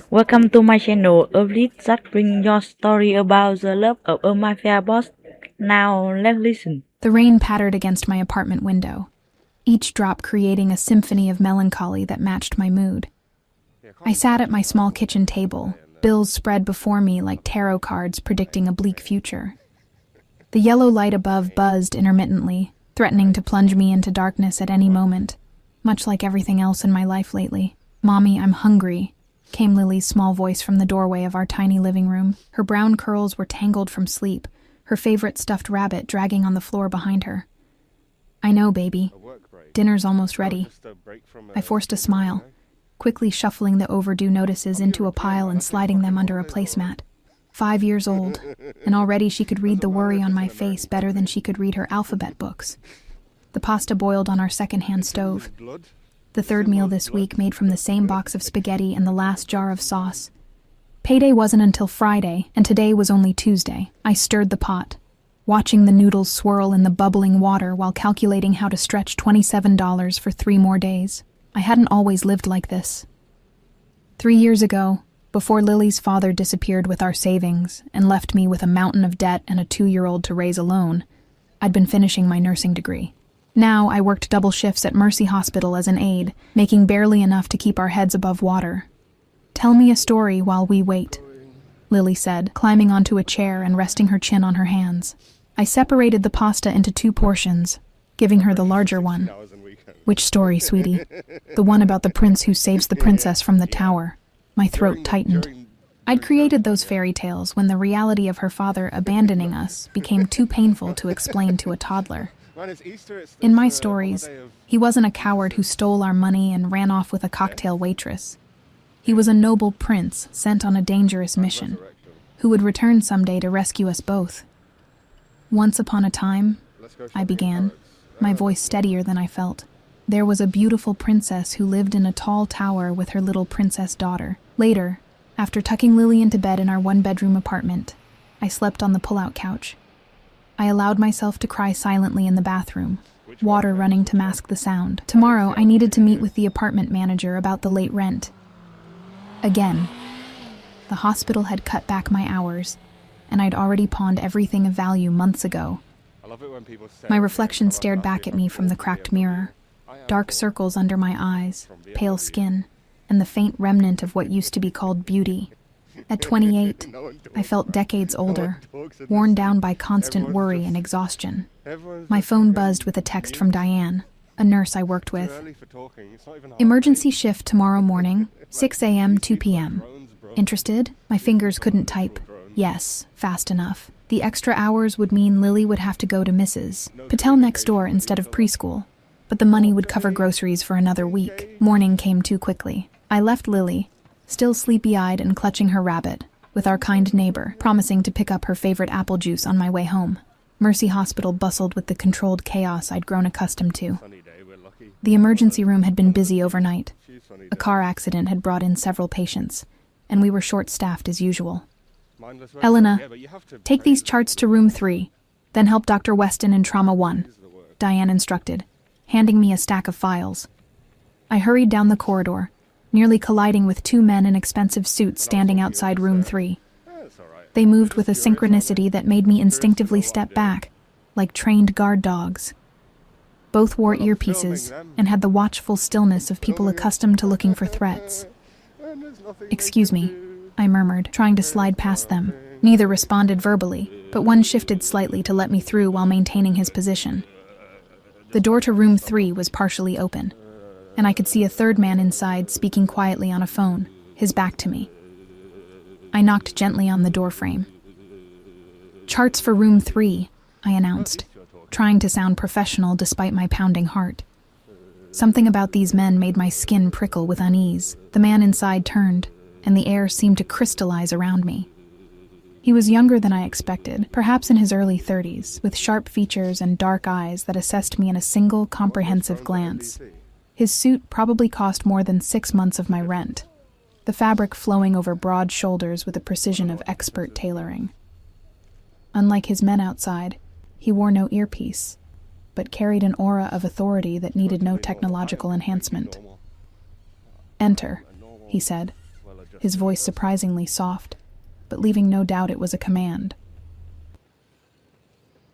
Welcome to my channel, a lead that bring your story about the love of a mafia boss. Now let's listen. The rain pattered against my apartment window, each drop creating a symphony of melancholy that matched my mood. I sat at my small kitchen table, bills spread before me like tarot cards predicting a bleak future. The yellow light above buzzed intermittently, threatening to plunge me into darkness at any moment, much like everything else in my life lately. "Mommy, I'm hungry," came Lily's small voice from the doorway of our tiny living room. Her brown curls were tangled from sleep, her favorite stuffed rabbit dragging on the floor behind her. "I know, baby. Dinner's almost ready." I forced a smile, quickly shuffling the overdue notices into a pile and sliding them under a placemat. 5 years old, and already she could read the worry on my face better than she could read her alphabet books. The pasta boiled on our second-hand stove. The third meal this week made from the same box of spaghetti and the last jar of sauce. Payday wasn't until Friday, and today was only Tuesday. I stirred the pot, watching the noodles swirl in the bubbling water while calculating how to stretch $27 for 3 more days. I hadn't always lived like this. 3 years ago, before Lily's father disappeared with our savings and left me with a mountain of debt and a 2-year-old to raise alone, I'd been finishing my nursing degree. Now I worked double shifts at Mercy Hospital as an aide, making barely enough to keep our heads above water. "Tell me a story while we wait," Lily said, climbing onto a chair and resting her chin on her hands. I separated the pasta into 2 portions, giving her the larger one. "Which story, sweetie?" "The one about the prince who saves the princess from the tower." My throat tightened. I'd created those fairy tales when the reality of her father abandoning us became too painful to explain to a toddler. In my stories, he wasn't a coward who stole our money and ran off with a cocktail waitress. He was a noble prince sent on a dangerous mission, who would return someday to rescue us both. "Once upon a time," I began, my voice steadier than I felt, "there was a beautiful princess who lived in a tall tower with her little princess daughter. Later, after tucking Lily into bed in our 1-bedroom apartment, I slept on the pull-out couch. I allowed myself to cry silently in the bathroom, water running to mask the sound. Tomorrow, I needed to meet with the apartment manager about the late rent. Again, the hospital had cut back my hours, and I'd already pawned everything of value months ago. My reflection stared back at me from the cracked mirror. Dark circles under my eyes, pale skin, and the faint remnant of what used to be called beauty. At 28, I felt decades older, worn down by constant worry and exhaustion. My phone buzzed with a text from Diane, a nurse I worked with. "Emergency shift tomorrow morning, 6 a.m., 2 p.m. Interested?" My fingers couldn't type "yes" fast enough. The extra hours would mean Lily would have to go to Mrs. Patel next door instead of preschool, but the money would cover groceries for another week. Morning came too quickly. I left Lily, still sleepy-eyed and clutching her rabbit, with our kind neighbor, promising to pick up her favorite apple juice on my way home. Mercy Hospital bustled with the controlled chaos I'd grown accustomed to. The emergency room had been busy overnight. A car accident had brought in several patients, and we were short-staffed as usual. "Elena, take these charts to room 3, then help Dr. Weston in trauma 1, Diane instructed, handing me a stack of files. I hurried down the corridor, nearly colliding with 2 men in expensive suits standing outside room 3. They moved with a synchronicity that made me instinctively step back, like trained guard dogs. Both wore earpieces and had the watchful stillness of people accustomed to looking for threats. "Excuse me," I murmured, trying to slide past them. Neither responded verbally, but one shifted slightly to let me through while maintaining his position. The door to room 3 was partially open, and I could see a third man inside speaking quietly on a phone, his back to me. I knocked gently on the doorframe. "Charts for room 3, I announced, trying to sound professional despite my pounding heart. Something about these men made my skin prickle with unease. The man inside turned, and the air seemed to crystallize around me. He was younger than I expected, perhaps in his early 30s, with sharp features and dark eyes that assessed me in a single comprehensive glance. His suit probably cost more than 6 months of my rent, the fabric flowing over broad shoulders with the precision of expert tailoring. Unlike his men outside, he wore no earpiece, but carried an aura of authority that needed no technological enhancement. "Enter," he said, his voice surprisingly soft, but leaving no doubt it was a command.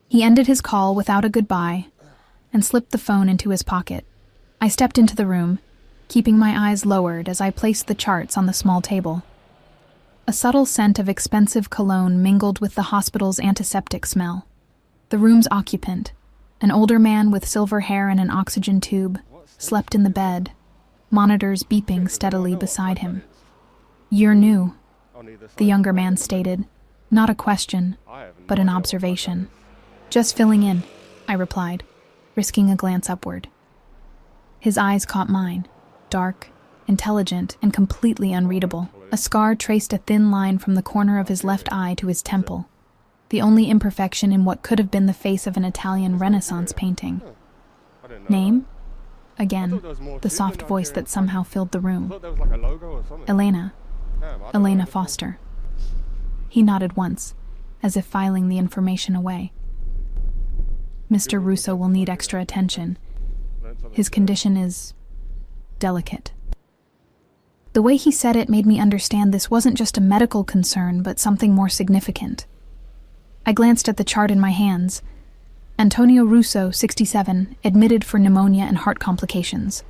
He ended his call without a goodbye and slipped the phone into his pocket. I stepped into the room, keeping my eyes lowered as I placed the charts on the small table. A subtle scent of expensive cologne mingled with the hospital's antiseptic smell. The room's occupant, an older man with silver hair and an oxygen tube, slept in the bed, monitors beeping steadily beside him. "You're new," the younger man stated, not a question, but an observation. "Just filling in," I replied, risking a glance upward. His eyes caught mine, dark, intelligent, and completely unreadable. A scar traced a thin line from the corner of his left eye to his temple, the only imperfection in what could have been the face of an Italian Renaissance painting. "Name?" Again, the soft voice that somehow filled the room. "Elena. Elena Foster." He nodded once, as if filing the information away. "Mr. Russo will need extra attention. His condition is delicate." The way he said it made me understand this wasn't just a medical concern, but something more significant. I glanced at the chart in my hands. Antonio Russo, 67, admitted for pneumonia and heart complications.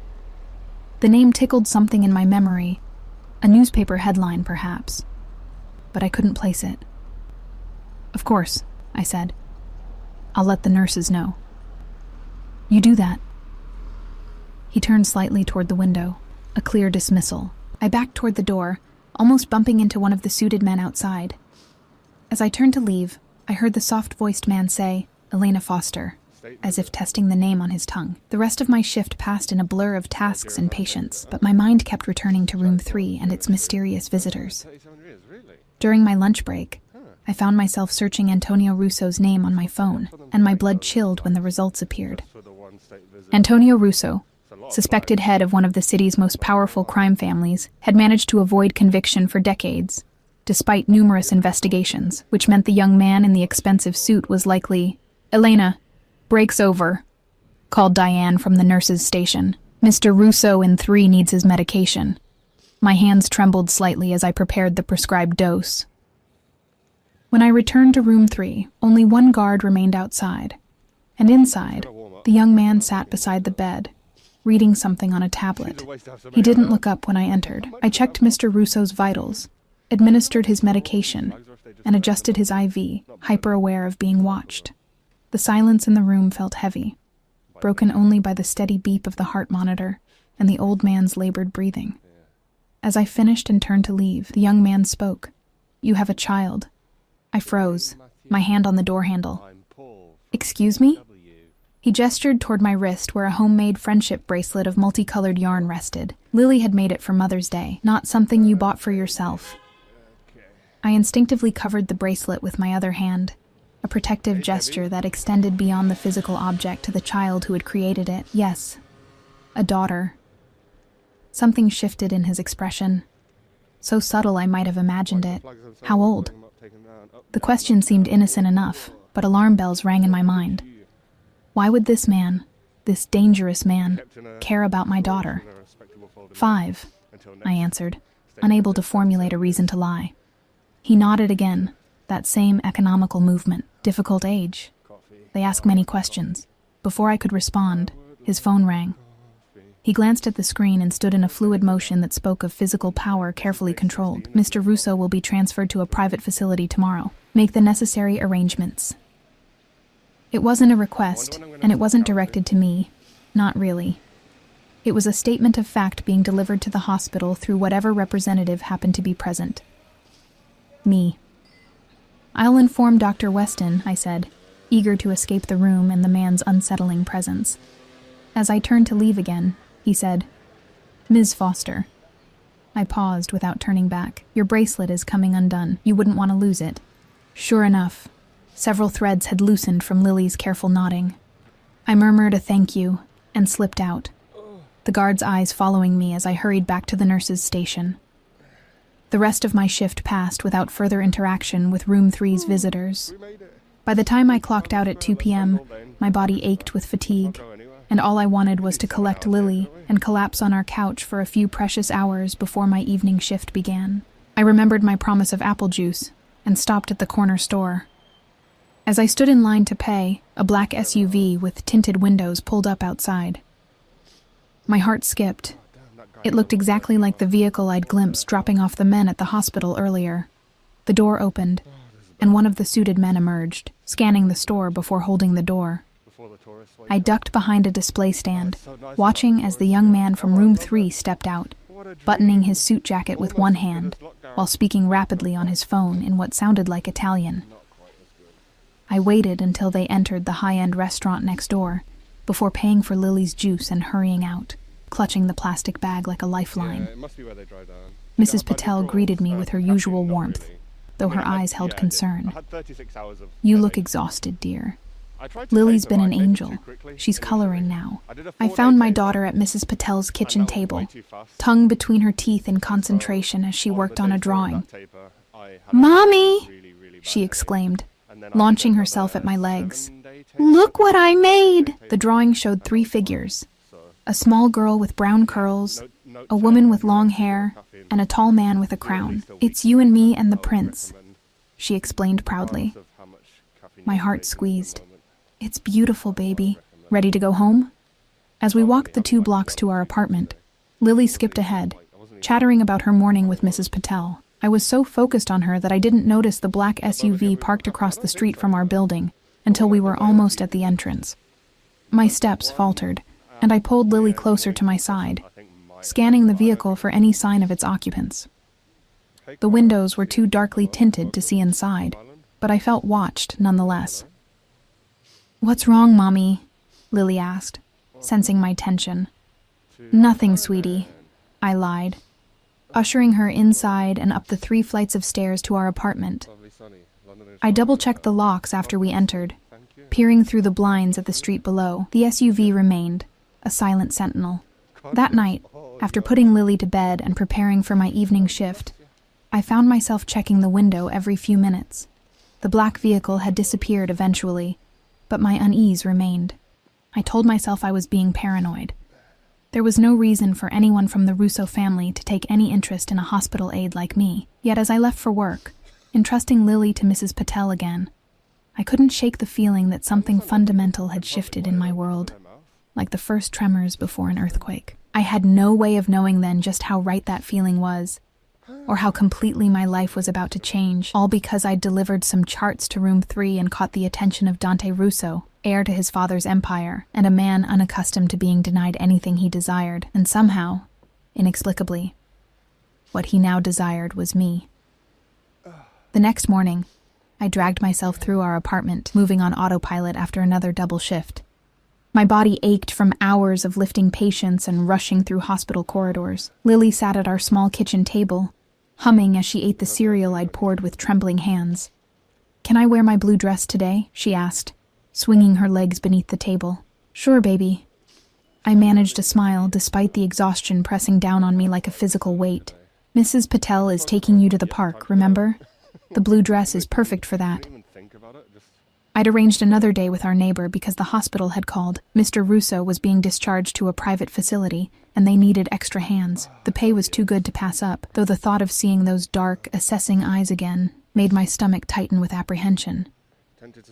The name tickled something in my memory, a newspaper headline perhaps, but I couldn't place it. "Of course," I said. "I'll let the nurses know." "You do that." He turned slightly toward the window, a clear dismissal. I backed toward the door, almost bumping into one of the suited men outside. As I turned to leave, I heard the soft-voiced man say, "Elena Foster," as if testing the name on his tongue. The rest of my shift passed in a blur of tasks and patience, but my mind kept returning to room 3 and its mysterious visitors. During my lunch break, I found myself searching Antonio Russo's name on my phone, and my blood chilled when the results appeared. Antonio Russo, suspected head of one of the city's most powerful crime families, had managed to avoid conviction for decades, despite numerous investigations, which meant the young man in the expensive suit was likely... "Elena, break's over," called Diane from the nurse's station. "Mr. Russo in 3 needs his medication." My hands trembled slightly as I prepared the prescribed dose. When I returned to room 3, only one guard remained outside, and inside, the young man sat beside the bed, reading something on a tablet. He didn't look up when I entered. I checked Mr. Russo's vitals, administered his medication, and adjusted his IV, hyper-aware of being watched. The silence in the room felt heavy, broken only by the steady beep of the heart monitor and the old man's labored breathing. As I finished and turned to leave, the young man spoke. "You have a child." I froze, my hand on the door handle. "Excuse me?" He gestured toward my wrist where a homemade friendship bracelet of multicolored yarn rested. Lily had made it for Mother's Day, not something you bought for yourself. I instinctively covered the bracelet with my other hand, a protective gesture that extended beyond the physical object to the child who had created it. Yes, a daughter. Something shifted in his expression. So subtle I might have imagined it. How old? The question seemed innocent enough, but alarm bells rang in my mind. Why would this man, this dangerous man, care about my daughter? 5, I answered, unable to formulate a reason to lie. He nodded again, that same economical movement. Difficult age. They ask many questions. Before I could respond, his phone rang. He glanced at the screen and stood in a fluid motion that spoke of physical power carefully controlled. "Mr. Russo will be transferred to a private facility tomorrow. Make the necessary arrangements." It wasn't a request, and it wasn't directed to me. Not really. It was a statement of fact being delivered to the hospital through whatever representative happened to be present. Me. "I'll inform Dr. Weston," I said, eager to escape the room and the man's unsettling presence. As I turned to leave again, he said, "Ms. Foster." I paused without turning back. "Your bracelet is coming undone. You wouldn't want to lose it." Sure enough, several threads had loosened from Lily's careful knotting. I murmured a thank you and slipped out, the guard's eyes following me as I hurried back to the nurse's station. The rest of my shift passed without further interaction with Room 3's visitors. By the time I clocked out at 2 p.m., my body ached with fatigue, and all I wanted was to collect Lily and collapse on our couch for a few precious hours before my evening shift began. I remembered my promise of apple juice and stopped at the corner store. As I stood in line to pay, a black SUV with tinted windows pulled up outside. My heart skipped. It looked exactly like the vehicle I'd glimpsed dropping off the men at the hospital earlier. The door opened, and one of the suited men emerged, scanning the store before holding the door. I ducked behind a display stand, watching as the young man from room 3 stepped out, buttoning his suit jacket with one hand, while speaking rapidly on his phone in what sounded like Italian. I waited until they entered the high-end restaurant next door, before paying for Lily's juice and hurrying out, clutching the plastic bag like a lifeline. Mrs. Patel greeted me with her usual warmth, though her eyes held concern. "You look exhausted, dear. Lily's been an angel. She's coloring now." I found my daughter at Mrs. Patel's kitchen table, tongue between her teeth in concentration as she worked on a drawing. "Mommy!" she exclaimed, launching herself at my legs. "Look what I made!" The drawing showed 3 figures: a small girl with brown curls, a woman with long hair, and a tall man with a crown. "It's you and me and the prince," she explained proudly. My heart squeezed. "It's beautiful, baby. Ready to go home?" As we walked the 2 blocks to our apartment, Lily skipped ahead, chattering about her morning with Mrs. Patel. I was so focused on her that I didn't notice the black SUV parked across the street from our building until we were almost at the entrance. My steps faltered, and I pulled Lily closer to my side, scanning the vehicle for any sign of its occupants. The windows were too darkly tinted to see inside, but I felt watched nonetheless. "What's wrong, Mommy?" Lily asked, sensing my tension. "Nothing, sweetie," I lied, ushering her inside and up the 3 flights of stairs to our apartment. I double-checked the locks after we entered, peering through the blinds at the street below. The SUV remained, a silent sentinel. That night, after putting Lily to bed and preparing for my evening shift, I found myself checking the window every few minutes. The black vehicle had disappeared eventually, but my unease remained. I told myself I was being paranoid. There was no reason for anyone from the Russo family to take any interest in a hospital aide like me. Yet as I left for work, entrusting Lily to Mrs. Patel again, I couldn't shake the feeling that something fundamental had shifted in my world, like the first tremors before an earthquake. I had no way of knowing then just how right that feeling was, or how completely my life was about to change, all because I'd delivered some charts to room 3 and caught the attention of Dante Russo, heir to his father's empire, and a man unaccustomed to being denied anything he desired, and somehow, inexplicably, what he now desired was me. The next morning, I dragged myself through our apartment, moving on autopilot after another double shift. My body ached from hours of lifting patients and rushing through hospital corridors. Lily sat at our small kitchen table, humming as she ate the cereal I'd poured with trembling hands. "Can I wear my blue dress today?" she asked, swinging her legs beneath the table. "Sure, baby." I managed a smile despite the exhaustion pressing down on me like a physical weight. "Mrs. Patel is taking you to the park, remember? The blue dress is perfect for that." I'd arranged another day with our neighbor because the hospital had called. Mr. Russo was being discharged to a private facility, and they needed extra hands. The pay was too good to pass up, though the thought of seeing those dark, assessing eyes again made my stomach tighten with apprehension.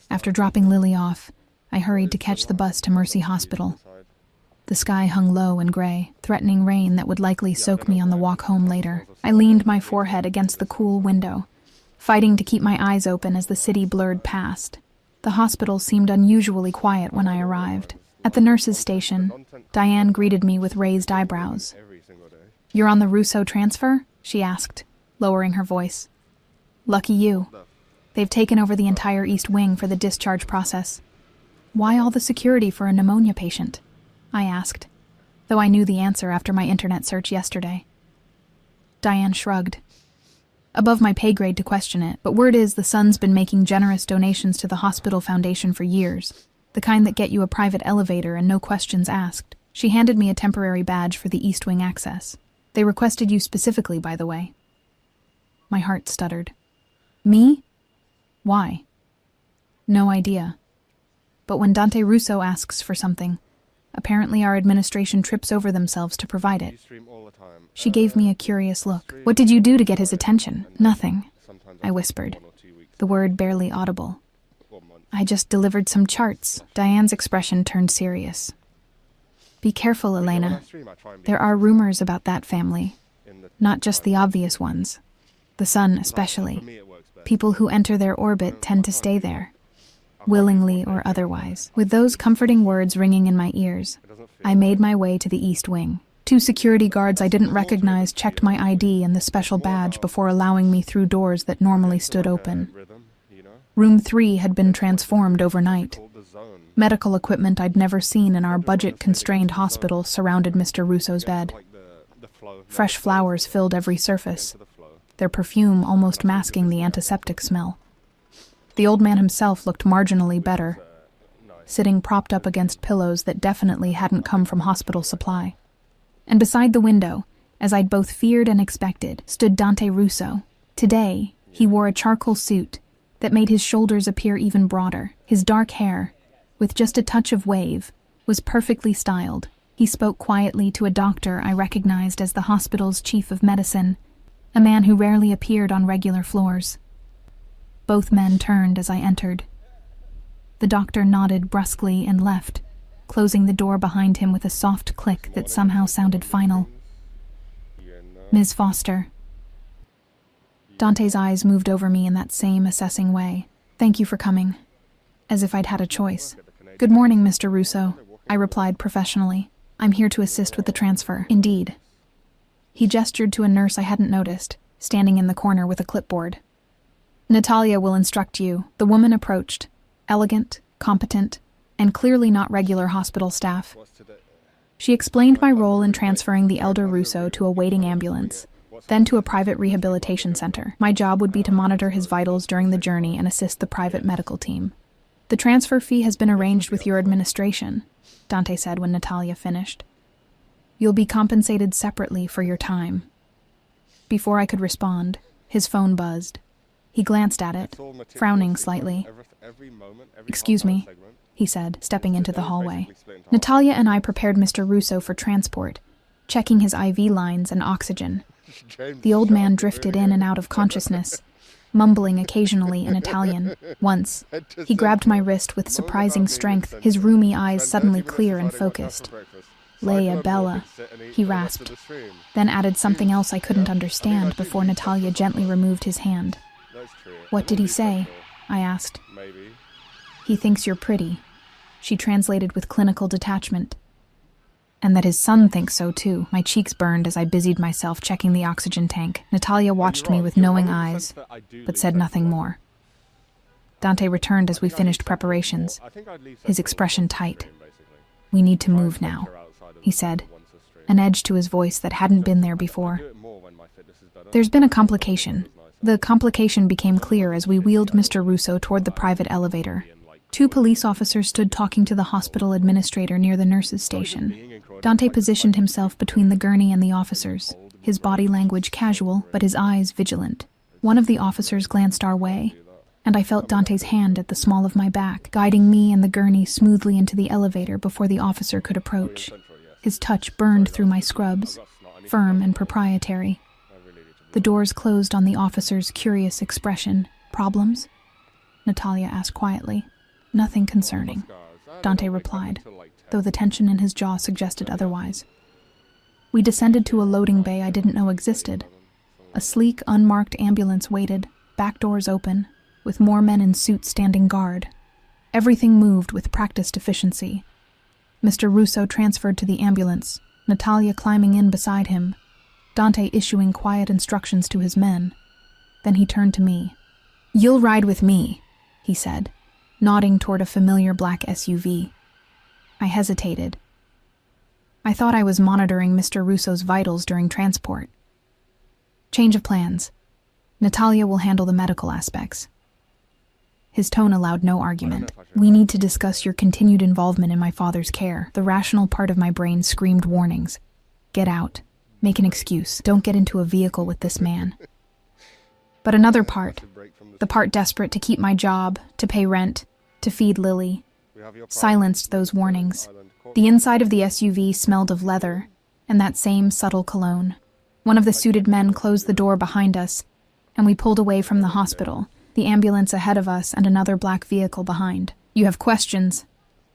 After dropping Lily off, I hurried to catch the bus to Mercy Hospital. The sky hung low and gray, threatening rain that would likely soak me on the walk home later. I leaned my forehead against the cool window, fighting to keep my eyes open as the city blurred past. The hospital seemed unusually quiet when I arrived. At the nurse's station, Diane greeted me with raised eyebrows. "You're on the Russo transfer?" she asked, lowering her voice. "Lucky you. They've taken over the entire East Wing for the discharge process." "Why all the security for a pneumonia patient?" I asked, though I knew the answer after my internet search yesterday. Diane shrugged. Above my pay grade to question it, but word is the Sun's been making generous donations to the hospital foundation for years, the kind that get you a private elevator and no questions asked. She handed me a temporary badge for the East Wing access. "They requested you specifically, by the way." My heart stuttered. "Me? Why?" "No idea. But when Dante Russo asks for something, Apparently our administration trips over themselves to provide it. She gave me a curious look. What did you do to get his attention? Nothing, I whispered, the word barely audible. I just delivered some charts. Diane's expression turned serious. Be careful, Elena. There are rumors about that family. Not just the obvious ones. The sun, especially. People who enter their orbit tend to stay there, willingly or otherwise. With those comforting words ringing in my ears, I made my way to the East Wing. 2 security guards I didn't recognize checked my ID and the special badge before allowing me through doors that normally stood open. Room 3 had been transformed overnight. Medical equipment I'd never seen in our budget-constrained hospital surrounded Mr. Russo's bed. Fresh flowers filled every surface, their perfume almost masking the antiseptic smell. The old man himself looked marginally better, sitting propped up against pillows that definitely hadn't come from hospital supply. And beside the window, as I'd both feared and expected, stood Dante Russo. Today, he wore a charcoal suit that made his shoulders appear even broader. His dark hair, with just a touch of wave, was perfectly styled. He spoke quietly to a doctor I recognized as the hospital's chief of medicine, a man who rarely appeared on regular floors. Both men turned as I entered. The doctor nodded brusquely and left, closing the door behind him with a soft click that somehow sounded final. Ms. Foster. Dante's eyes moved over me in that same assessing way. Thank you for coming. As if I'd had a choice. Good morning, Mr. Russo, I replied professionally. I'm here to assist with the transfer. Indeed. He gestured to a nurse I hadn't noticed, standing in the corner with a clipboard. Natalia will instruct you. The woman approached, elegant, competent, and clearly not regular hospital staff. She explained my role in transferring the elder Russo to a waiting ambulance, then to a private rehabilitation center. My job would be to monitor his vitals during the journey and assist the private medical team. The transfer fee has been arranged with your administration, Dante said when Natalia finished. You'll be compensated separately for your time. Before I could respond, his phone buzzed. He glanced at it, frowning slightly. Excuse me, he said, stepping into the hallway. Natalia and I prepared Mr. Russo for transport, checking his IV lines and oxygen. The old man drifted in and out of consciousness, mumbling occasionally in Italian. Once, he grabbed my wrist with surprising strength, his roomy eyes suddenly clear and focused. Leia, Bella, he rasped, then added something else I couldn't understand before Natalia gently removed his hand. What did he say? I asked. He thinks you're pretty, she translated with clinical detachment. And that his son thinks so too. My cheeks burned as I busied myself checking the oxygen tank. Natalia watched me with knowing eyes, but said nothing more. Dante returned as we finished preparations, his expression tight. We need to move now, he said, an edge to his voice that hadn't been there before. There's been a complication. The complication became clear as we wheeled Mr. Russo toward the private elevator. 2 police officers stood talking to the hospital administrator near the nurses' station. Dante positioned himself between the gurney and the officers, his body language casual, but his eyes vigilant. One of the officers glanced our way, and I felt Dante's hand at the small of my back, guiding me and the gurney smoothly into the elevator before the officer could approach. His touch burned through my scrubs, firm and proprietary. The doors closed on the officer's curious expression. Problems? Natalia asked quietly. Nothing concerning, Dante replied, though the tension in his jaw suggested otherwise. We descended to a loading bay I didn't know existed. A sleek, unmarked ambulance waited, back doors open, with more men in suits standing guard. Everything moved with practiced efficiency. Mr. Russo transferred to the ambulance, Natalia climbing in beside him, Dante issuing quiet instructions to his men. Then he turned to me. You'll ride with me, he said, nodding toward a familiar black SUV. I hesitated. I thought I was monitoring Mr. Russo's vitals during transport. Change of plans. Natalia will handle the medical aspects. His tone allowed no argument. We need to discuss your continued involvement in my father's care. The rational part of my brain screamed warnings. Get out. Make an excuse. Don't get into a vehicle with this man. But another part, the part desperate to keep my job, to pay rent, to feed Lily, silenced those warnings. The inside of the SUV smelled of leather and that same subtle cologne. One of the suited men closed the door behind us, and we pulled away from the hospital, the ambulance ahead of us and another black vehicle behind. "You have questions,"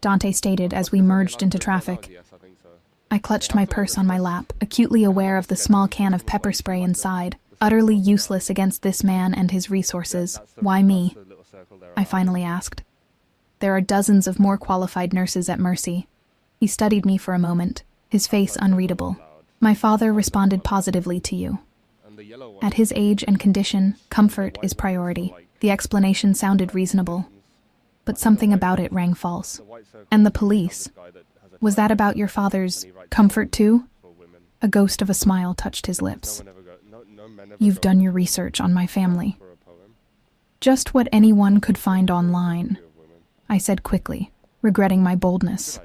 Dante stated as we merged into traffic. I clutched my purse on my lap, acutely aware of the small can of pepper spray inside, utterly useless against this man and his resources. "Why me?" I finally asked. "There are dozens of more qualified nurses at Mercy." He studied me for a moment, his face unreadable. "My father responded positively to you. At his age and condition, comfort is priority." The explanation sounded reasonable, but something about it rang false. "And the police? Was that about your father's comfort too?" A ghost of a smile touched his lips. "You've done your research on my family." "Just what anyone could find online," I said quickly, regretting my boldness.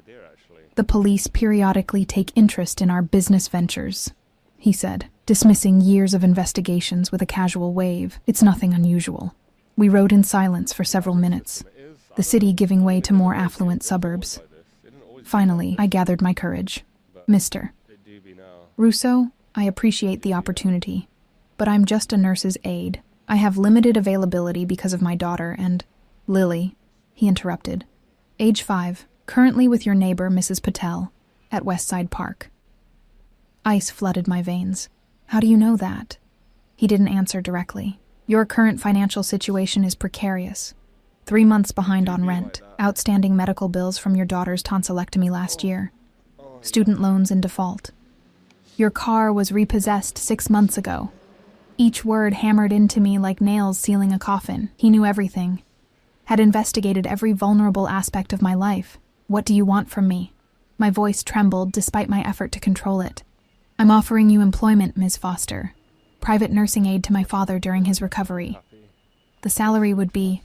"The police periodically take interest in our business ventures," he said, dismissing years of investigations with a casual wave. "It's nothing unusual." We rode in silence for several minutes, the city giving way to more affluent suburbs. Finally, I gathered my courage. "Mr. Russo, I appreciate the opportunity, but I'm just a nurse's aide. I have limited availability because of my daughter and Lily," he interrupted. "Age 5, currently with your neighbor, Mrs. Patel, at Westside Park." Ice flooded my veins. "How do you know that?" He didn't answer directly. "Your current financial situation is precarious. 3 months behind on rent, outstanding medical bills from your daughter's tonsillectomy last year, student loans in default. Your car was repossessed 6 months ago." Each word hammered into me like nails sealing a coffin. He knew everything, had investigated every vulnerable aspect of my life. "What do you want from me?" My voice trembled despite my effort to control it. "I'm offering you employment, Ms. Foster. Private nursing aid to my father during his recovery. The salary would be..."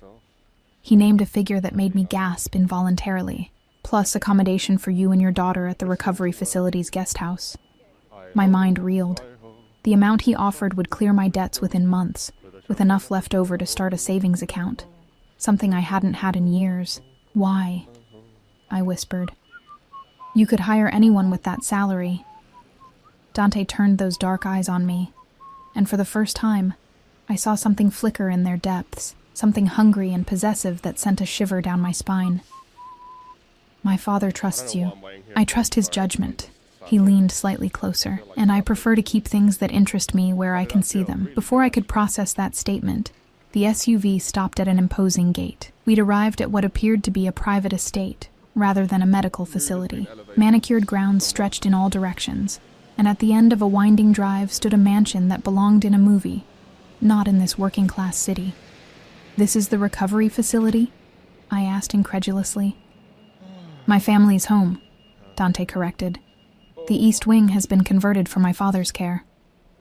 He named a figure that made me gasp involuntarily, "plus accommodation for you and your daughter at the recovery facility's guest house." My mind reeled. The amount he offered would clear my debts within months, with enough left over to start a savings account. Something I hadn't had in years. "Why?" I whispered. "You could hire anyone with that salary." Dante turned those dark eyes on me, and for the first time, I saw something flicker in their depths, something hungry and possessive that sent a shiver down my spine. "My father trusts you. I trust his judgment." He leaned slightly closer, "and I prefer to keep things that interest me where I can see them." Before I could process that statement, the SUV stopped at an imposing gate. We'd arrived at what appeared to be a private estate, rather than a medical facility. Manicured grounds stretched in all directions, and at the end of a winding drive stood a mansion that belonged in a movie, not in this working-class city. "This is the recovery facility?" I asked incredulously. "My family's home," Dante corrected. "The East Wing has been converted for my father's care."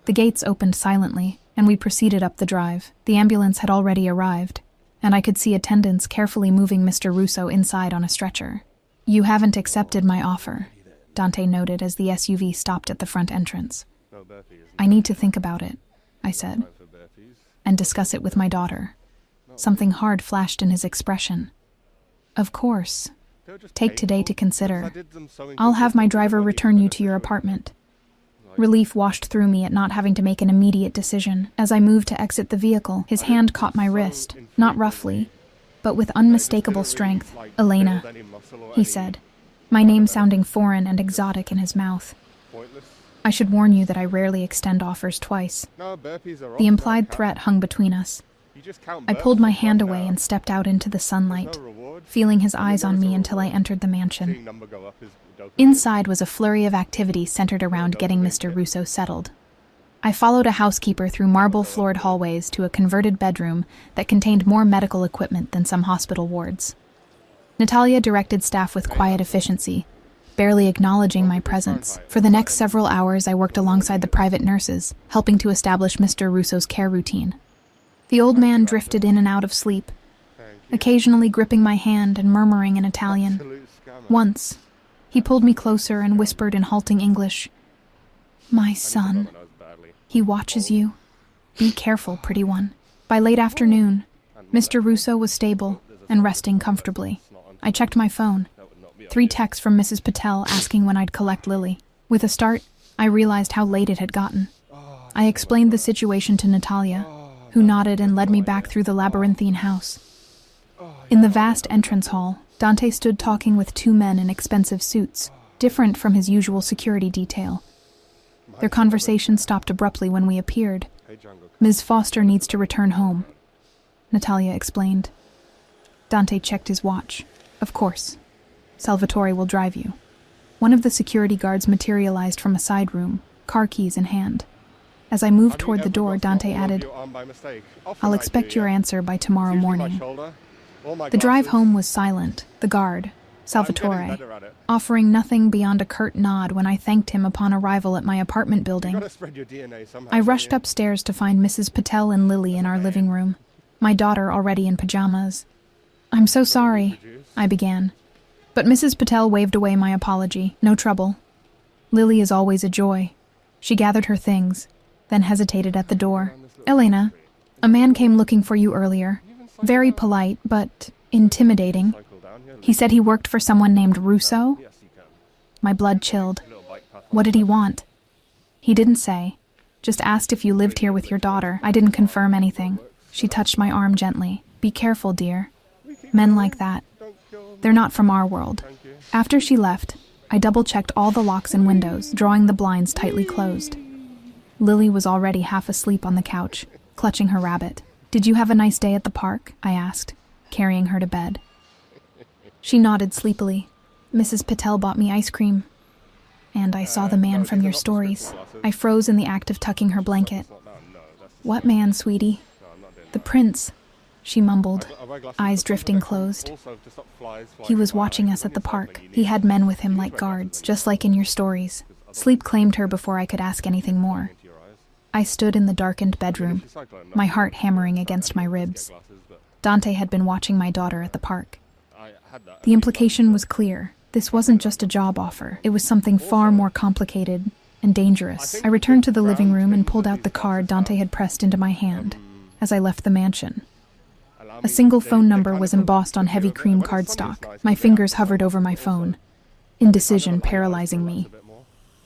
The gates opened silently, and we proceeded up the drive. The ambulance had already arrived, and I could see attendants carefully moving Mr. Russo inside on a stretcher. "You haven't accepted my offer," Dante noted as the SUV stopped at the front entrance. "I need to think about it," I said, "and discuss it with my daughter." Something hard flashed in his expression. "Of course. Take today to consider. I'll have my driver return you to your apartment." Relief washed through me at not having to make an immediate decision. As I moved to exit the vehicle, his hand caught my wrist, not roughly, but with unmistakable strength. "Elena," he said, my name sounding foreign and exotic in his mouth. "I should warn you that I rarely extend offers twice." The implied threat hung between us. I pulled my hand away and stepped out into the sunlight, feeling his eyes on me until I entered the mansion. Inside was a flurry of activity centered around getting Mr. Russo settled. I followed a housekeeper through marble-floored hallways to a converted bedroom that contained more medical equipment than some hospital wards. Natalia directed staff with quiet efficiency, barely acknowledging my presence. For the next several hours, I worked alongside the private nurses, helping to establish Mr. Russo's care routine. The old man drifted in and out of sleep, occasionally gripping my hand and murmuring in Italian. Once, he pulled me closer and whispered in halting English, "My son, he watches you. Be careful, pretty one." By late afternoon, Mr. Russo was stable and resting comfortably. I checked my phone. 3 texts from Mrs. Patel asking when I'd collect Lily. With a start, I realized how late it had gotten. I explained the situation to Natalia, who nodded and led me back through the labyrinthine house. In the vast entrance hall, Dante stood talking with 2 men in expensive suits, different from his usual security detail. Their conversation stopped abruptly when we appeared. Ms. Foster needs to return home, Natalia explained. Dante checked his watch. Of course. Salvatore will drive you. One of the security guards materialized from a side room, car keys in hand. As I moved toward the door, Dante added, "I'll expect your answer by tomorrow morning." The drive home was silent. The guard, Salvatore, offering nothing beyond a curt nod when I thanked him upon arrival at my apartment building. I rushed upstairs to find Mrs. Patel and Lily in our living room, my daughter already in pajamas. "I'm so sorry," I began. But Mrs. Patel waved away my apology. "No trouble. Lily is always a joy." She gathered her things, then hesitated at the door. "Elena, a man came looking for you earlier. Very polite, but intimidating. He said he worked for someone named Russo." My blood chilled. What did he want? He didn't say. Just asked if you lived here with your daughter. I didn't confirm anything. She touched my arm gently. "Be careful, dear. Men like that. They're not from our world." After she left, I double-checked all the locks and windows, drawing the blinds tightly closed. Lily was already half asleep on the couch, clutching her rabbit. "Did you have a nice day at the park?" I asked, carrying her to bed. She nodded sleepily. "Mrs. Patel bought me ice cream." "And I saw the man from your stories." I froze in the act of tucking her blanket. "What man, sweetie?" "The prince," she mumbled, eyes drifting closed. "He was watching us at the park. He had men with him like guards, just like in your stories." Sleep claimed her before I could ask anything more. I stood in the darkened bedroom, my heart hammering against my ribs. Dante had been watching my daughter at the park. The implication was clear. This wasn't just a job offer. It was something far more complicated and dangerous. I returned to the living room and pulled out the card Dante had pressed into my hand as I left the mansion. A single phone number was embossed on heavy cream cardstock. My fingers hovered over my phone, indecision paralyzing me.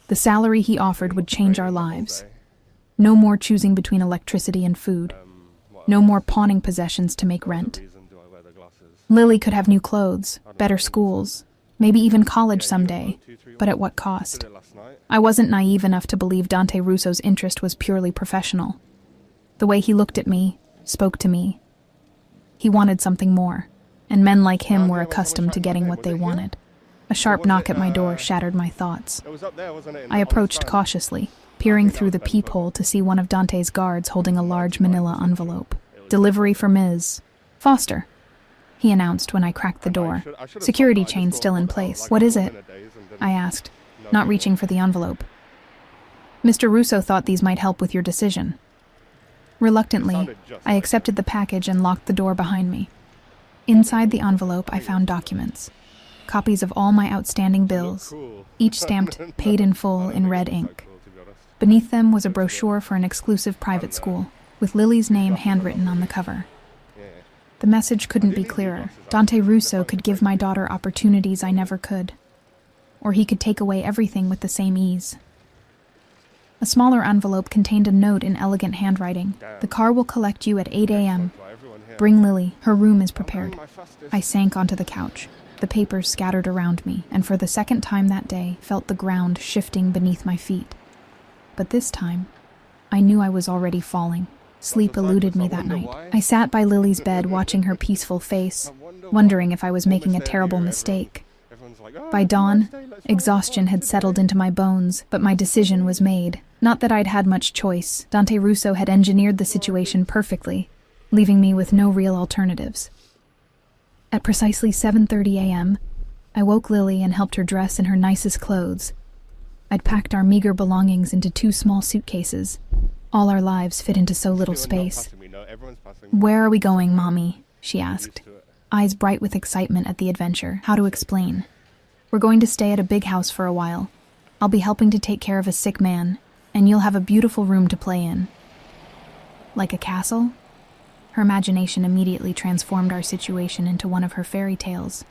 The salary he offered would change our lives. No more choosing between electricity and food. No more pawning possessions to make rent. Lily could have new clothes, better schools, maybe even college someday, but at what cost? I wasn't naive enough to believe Dante Russo's interest was purely professional. The way he looked at me, spoke to me. He wanted something more, and men like him were accustomed to getting what they wanted. A sharp knock at my door shattered my thoughts. I approached cautiously, peering through the peephole to see one of Dante's guards holding a large manila envelope. "Delivery for Ms. Foster," he announced when I cracked the door. Security chain still in place. "What is it?" I asked, not reaching for the envelope. "Mr. Russo thought these might help with your decision." Reluctantly, I accepted the package and locked the door behind me. Inside the envelope, I found documents. Copies of all my outstanding bills, each stamped "paid in full" in red ink. Beneath them was a brochure for an exclusive private school, with Lily's name handwritten on the cover. The message couldn't be clearer. Dante Russo could give my daughter opportunities I never could. Or he could take away everything with the same ease. A smaller envelope contained a note in elegant handwriting. "The car will collect you at 8 a.m. Bring Lily. Her room is prepared." I sank onto the couch, the papers scattered around me, and for the second time that day felt the ground shifting beneath my feet. But this time, I knew I was already falling. Sleep eluded me that night. I sat by Lily's bed watching her peaceful face, wondering if I was making a terrible mistake. By dawn, exhaustion had settled into my bones, but my decision was made. Not that I'd had much choice. Dante Russo had engineered the situation perfectly, leaving me with no real alternatives. At precisely 7:30 a.m., I woke Lily and helped her dress in her nicest clothes. I'd packed our meager belongings into 2 small suitcases. All our lives fit into so little space. "Where are we going, Mommy?" she asked, eyes bright with excitement at the adventure. How to explain? "We're going to stay at a big house for a while. I'll be helping to take care of a sick man, and you'll have a beautiful room to play in." "Like a castle?" Her imagination immediately transformed our situation into one of her fairy tales.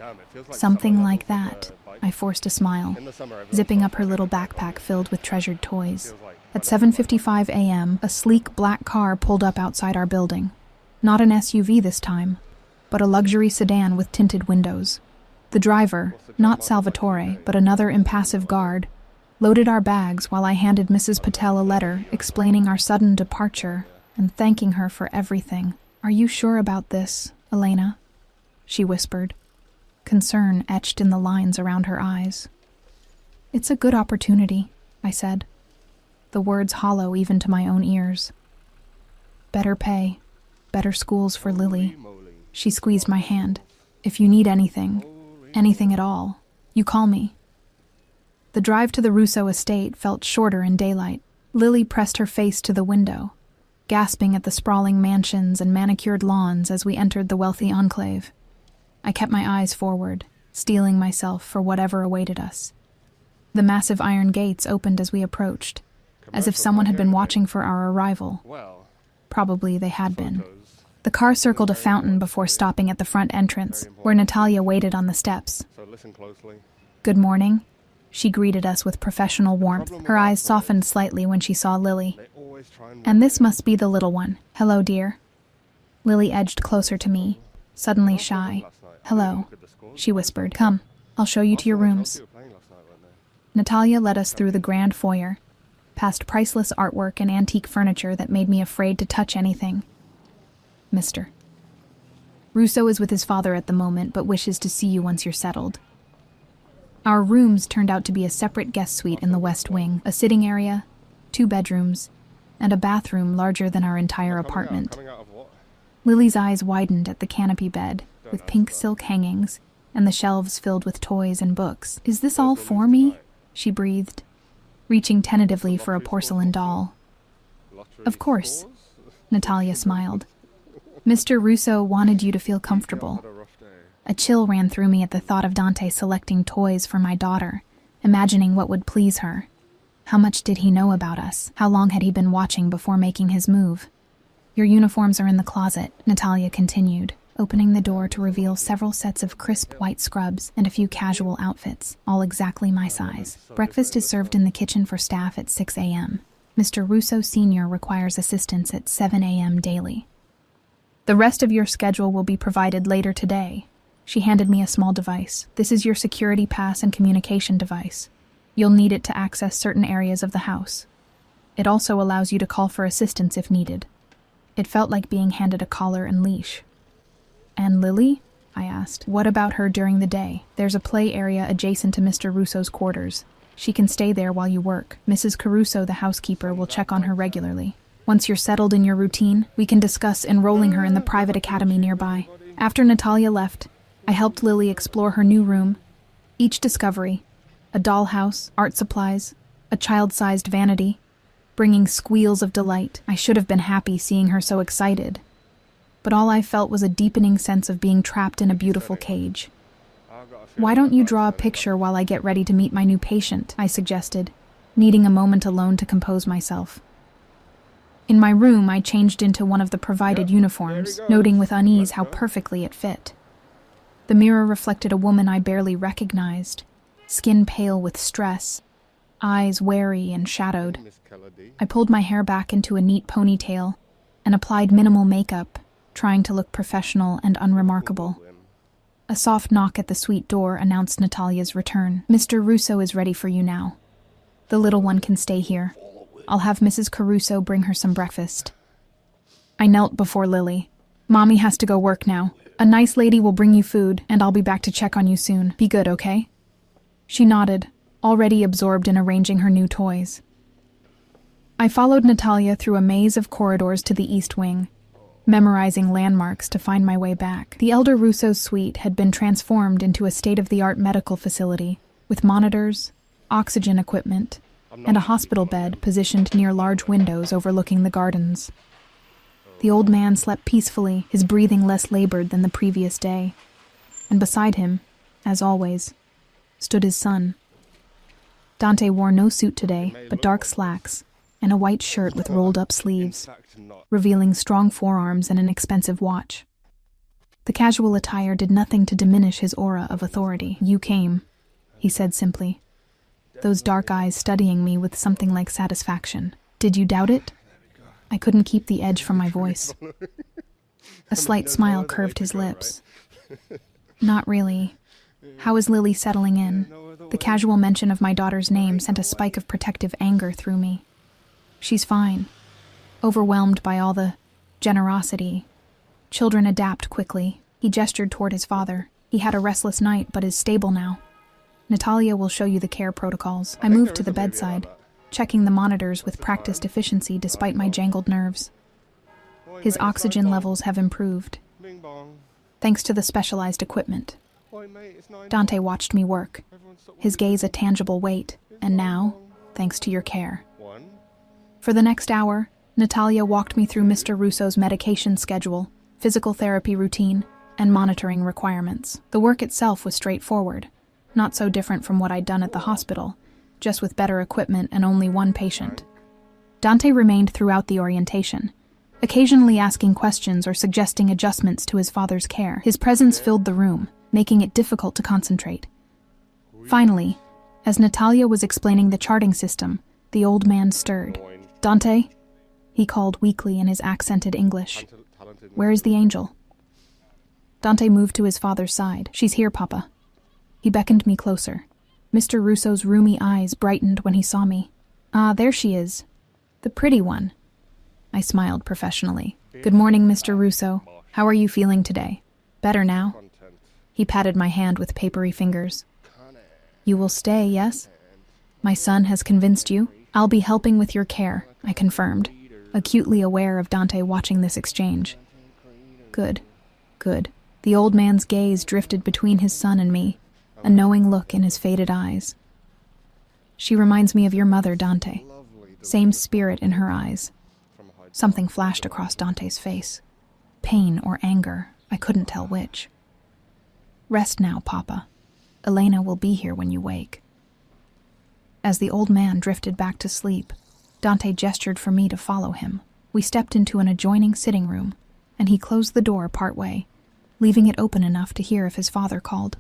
Something like that. I forced a smile, zipping up her little backpack filled with treasured toys. At 7:55 a.m., a sleek black car pulled up outside our building. Not an SUV this time, but a luxury sedan with tinted windows. The driver, not Salvatore, but another impassive guard, loaded our bags while I handed Mrs. Patel a letter explaining our sudden departure and thanking her for everything. "Are you sure about this, Elena?" she whispered, concern etched in the lines around her eyes. "It's a good opportunity," I said, the words hollow even to my own ears. "Better pay, better schools for Lily." She squeezed my hand. "If you need anything at all, you call me." The drive to the Russo estate felt shorter in daylight. Lily pressed her face to the window, gasping at the sprawling mansions and manicured lawns as we entered the wealthy enclave. I kept my eyes forward, steeling myself for whatever awaited us. The massive iron gates opened as we approached, as if someone had been watching for our arrival. Probably they had been. The car circled a fountain before stopping at the front entrance, where Natalia waited on the steps. "Good morning," she greeted us with professional warmth. Her eyes softened slightly when she saw Lily. "And this must be the little one. Hello, dear." Lily edged closer to me, suddenly shy. "Hello," she whispered. "Come, I'll show you to your rooms." Natalia led us through the grand foyer, past priceless artwork and antique furniture that made me afraid to touch anything. "Mr. Russo is with his father at the moment, but wishes to see you once you're settled." Our rooms turned out to be a separate guest suite in the west wing, a sitting area, 2 bedrooms, and a bathroom larger than our entire apartment. Lily's eyes widened at the canopy bed, with pink silk hangings, and the shelves filled with toys and books. "Is this all for me?" she breathed, reaching tentatively for a porcelain doll. "Of course," Natalia smiled. "Mr. Russo wanted you to feel comfortable." A chill ran through me at the thought of Dante selecting toys for my daughter, imagining what would please her. How much did he know about us? How long had he been watching before making his move? "Your uniforms are in the closet," Natalia continued, opening the door to reveal several sets of crisp white scrubs and a few casual outfits, all exactly my size. "Breakfast is served in the kitchen for staff at 6 a.m. Mr. Russo Sr. requires assistance at 7 a.m. daily. The rest of your schedule will be provided later today." She handed me a small device. "This is your security pass and communication device. You'll need it to access certain areas of the house. It also allows you to call for assistance if needed." It felt like being handed a collar and leash. "And Lily?" I asked. "What about her during the day?" "There's a play area adjacent to Mr. Russo's quarters. She can stay there while you work. Mrs. Caruso, the housekeeper, will check on her regularly. Once you're settled in your routine, we can discuss enrolling her in the private academy nearby." After Natalia left, I helped Lily explore her new room. Each discovery, a dollhouse, art supplies, a child-sized vanity, bringing squeals of delight. I should have been happy seeing her so excited, but all I felt was a deepening sense of being trapped in a beautiful cage. "Why don't you draw a picture while I get ready to meet my new patient?" I suggested, needing a moment alone to compose myself. In my room, I changed into one of the provided uniforms, noting with unease how perfectly it fit. The mirror reflected a woman I barely recognized, skin pale with stress, eyes wary and shadowed. I pulled my hair back into a neat ponytail and applied minimal makeup, trying to look professional and unremarkable. A soft knock at the suite door announced Natalia's return. "Mr. Russo is ready for you now. The little one can stay here. I'll have Mrs. Caruso bring her some breakfast." I knelt before Lily. "Mommy has to go work now. A nice lady will bring you food, and I'll be back to check on you soon. Be good, okay?" She nodded, already absorbed in arranging her new toys. I followed Natalia through a maze of corridors to the east wing, memorizing landmarks to find my way back. The elder Russo's suite had been transformed into a state-of-the-art medical facility, with monitors, oxygen equipment, and a hospital bed positioned near large windows overlooking the gardens. The old man slept peacefully, his breathing less labored than the previous day, and beside him, as always, stood his son. Dante wore no suit today, but dark slacks, and a white shirt with rolled-up sleeves, revealing strong forearms and an expensive watch. The casual attire did nothing to diminish his aura of authority. "You came," he said simply, those dark eyes studying me with something like satisfaction. "Did you doubt it?" I couldn't keep the edge from my voice. A slight smile curved his lips. "Not really. How is Lily settling in?" The casual mention of my daughter's name sent a spike of protective anger through me. "She's fine. Overwhelmed by all the generosity. Children adapt quickly." He gestured toward his father. "He had a restless night, but is stable now. Natalia will show you the care protocols." I moved to the bedside, checking the monitors with practiced efficiency despite my jangled nerves. "His oxygen levels have improved, thanks to the specialized equipment." Dante watched me work, his gaze a tangible weight, "and now, thanks to your care." For the next hour, Natalia walked me through Mr. Russo's medication schedule, physical therapy routine, and monitoring requirements. The work itself was straightforward, not so different from what I'd done at the hospital, just with better equipment and only one patient. Dante remained throughout the orientation, occasionally asking questions or suggesting adjustments to his father's care. His presence filled the room, making it difficult to concentrate. Finally, as Natalia was explaining the charting system, the old man stirred. "Dante?" he called weakly in his accented English. "Where is the angel?" Dante moved to his father's side. "She's here, Papa." He beckoned me closer. Mr. Russo's roomy eyes brightened when he saw me. "Ah, there she is. The pretty one." I smiled professionally. "Good morning, Mr. Russo. How are you feeling today? Better now?" He patted my hand with papery fingers. "You will stay, yes? My son has convinced you? I'll be helping with your care," I confirmed, acutely aware of Dante watching this exchange. Good. The old man's gaze drifted between his son and me, a knowing look in his faded eyes. "She reminds me of your mother, Dante. Same spirit in her eyes." Something flashed across Dante's face. Pain or anger, I couldn't tell which. "Rest now, Papa. Elena will be here when you wake." As the old man drifted back to sleep, Dante gestured for me to follow him. We stepped into an adjoining sitting room, and he closed the door partway, leaving it open enough to hear if his father called.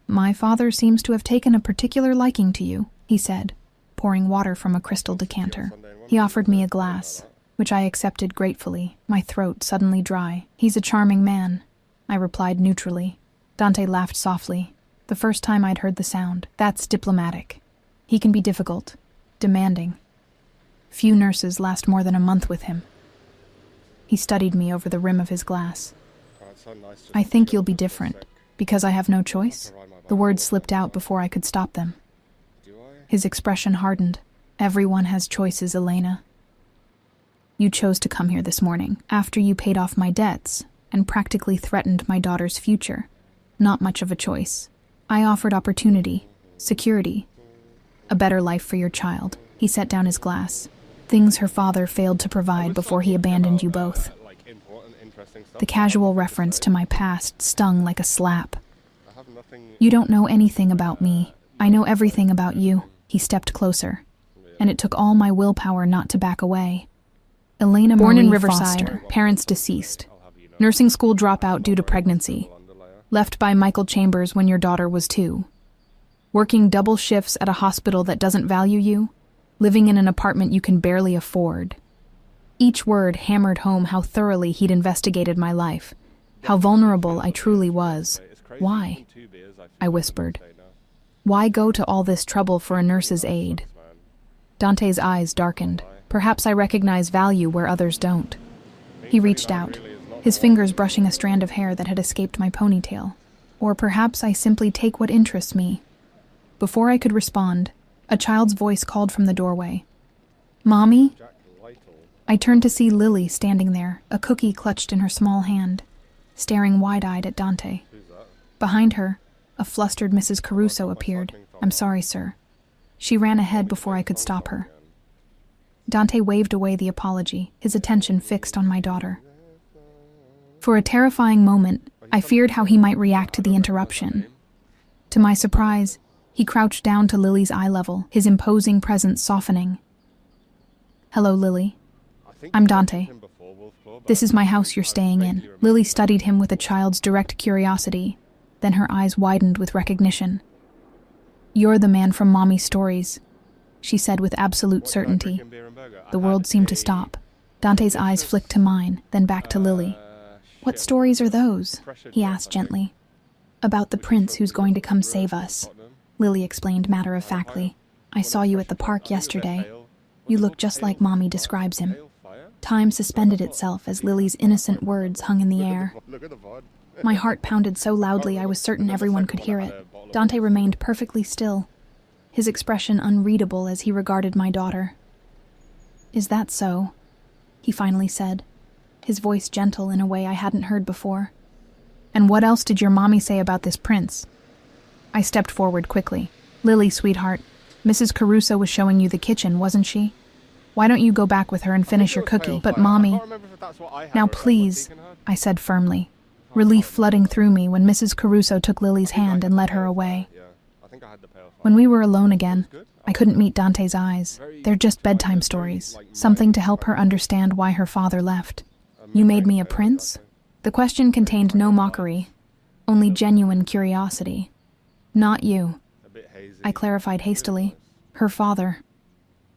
"My father seems to have taken a particular liking to you," he said, pouring water from a crystal decanter. He offered me a glass, which I accepted gratefully, my throat suddenly dry. "He's a charming man," I replied neutrally. Dante laughed softly, the first time I'd heard the sound. "That's diplomatic. He can be difficult, demanding. Few nurses last more than a month with him." He studied me over the rim of his glass. "I think you'll be different, because I have no choice?" The words slipped out before I could stop them. His expression hardened. "Everyone has choices, Elena. You chose to come here this morning, after you paid off my debts, and practically threatened my daughter's future. Not much of a choice. I offered opportunity, security, a better life for your child." He set down his glass. "Things her father failed to provide before he abandoned you both." The casual reference to my past stung like a slap. "You don't know anything about me. I know everything about you." He stepped closer, and it took all my willpower not to back away. Elena Born in Riverside, Foster. Parents deceased. Nursing school dropout due to pregnancy. Left by Michael Chambers when your daughter was 2. Working double shifts at a hospital that doesn't value you. Living in an apartment you can barely afford. Each word hammered home how thoroughly he'd investigated my life, how vulnerable I truly was. "Why?" I whispered. "Why go to all this trouble for a nurse's aid?" Dante's eyes darkened. Perhaps I recognize value where others don't. He reached out, his fingers brushing a strand of hair that had escaped my ponytail. Or perhaps I simply take what interests me. Before I could respond, a child's voice called from the doorway. "Mommy?" I turned to see Lily standing there, a cookie clutched in her small hand, staring wide-eyed at Dante. Behind her, a flustered Mrs. Caruso appeared. "I'm sorry, sir." She ran ahead before I could stop her. Dante waved away the apology, his attention fixed on my daughter. For a terrifying moment, I feared how he might react to the interruption. To my surprise, he crouched down to Lily's eye level, his imposing presence softening. Hello, Lily. I'm Dante. This is my house you're staying in. Lily studied him with a child's direct curiosity, then her eyes widened with recognition. You're the man from Mommy's stories, she said with absolute certainty. The world seemed to stop. Dante's eyes flicked to mine, then back to Lily. What stories are those? He asked gently. About the prince who's going to come save us, Lily explained matter-of-factly. I saw you at the park yesterday. You look just like Mommy describes him. Time suspended itself as Lily's innocent words hung in the air. My heart pounded so loudly I was certain everyone could hear it. Dante remained perfectly still, his expression unreadable as he regarded my daughter. Is that so? He finally said, his voice gentle in a way I hadn't heard before. And what else did your mommy say about this prince? I stepped forward quickly. Lily, sweetheart, Mrs. Caruso was showing you the kitchen, wasn't she? Why don't you go back with her and finish your cookie? But Mommy... Now please, I said firmly, relief flooding through me when Mrs. Caruso took Lily's hand and led her away. When we were alone again, I couldn't meet Dante's eyes. They're just bedtime stories, something to help her understand why her father left. You made me a prince? The question contained no mockery, only genuine curiosity. Not you, I clarified hastily. Her father.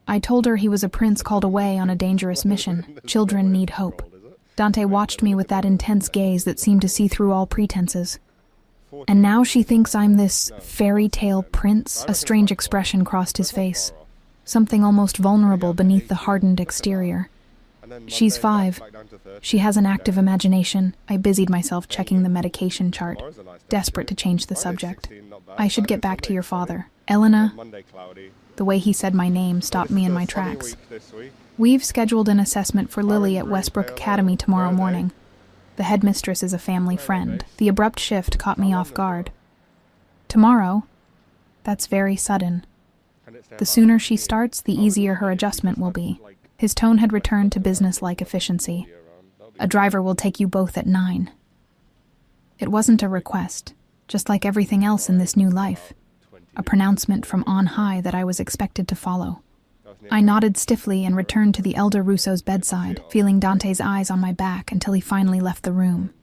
I told her he was a prince called away on a dangerous mission. Children need hope. Dante watched me with that intense gaze that seemed to see through all pretenses. And now she thinks I'm this fairy tale prince? A strange expression crossed his face, something almost vulnerable beneath the hardened exterior. She's 5. She has an active imagination. I busied myself checking the medication chart, desperate to change the subject. I should get back to your father. Elena, the way he said my name stopped me in my tracks. We've scheduled an assessment for Lily at Westbrook Academy tomorrow morning. The headmistress is a family friend. The abrupt shift caught me off guard. Tomorrow? That's very sudden. The sooner she starts, the easier her adjustment will be. His tone had returned to business-like efficiency. A driver will take you both at 9. It wasn't a request, just like everything else in this new life. A pronouncement from on high that I was expected to follow. I nodded stiffly and returned to the elder Russo's bedside, feeling Dante's eyes on my back until he finally left the room.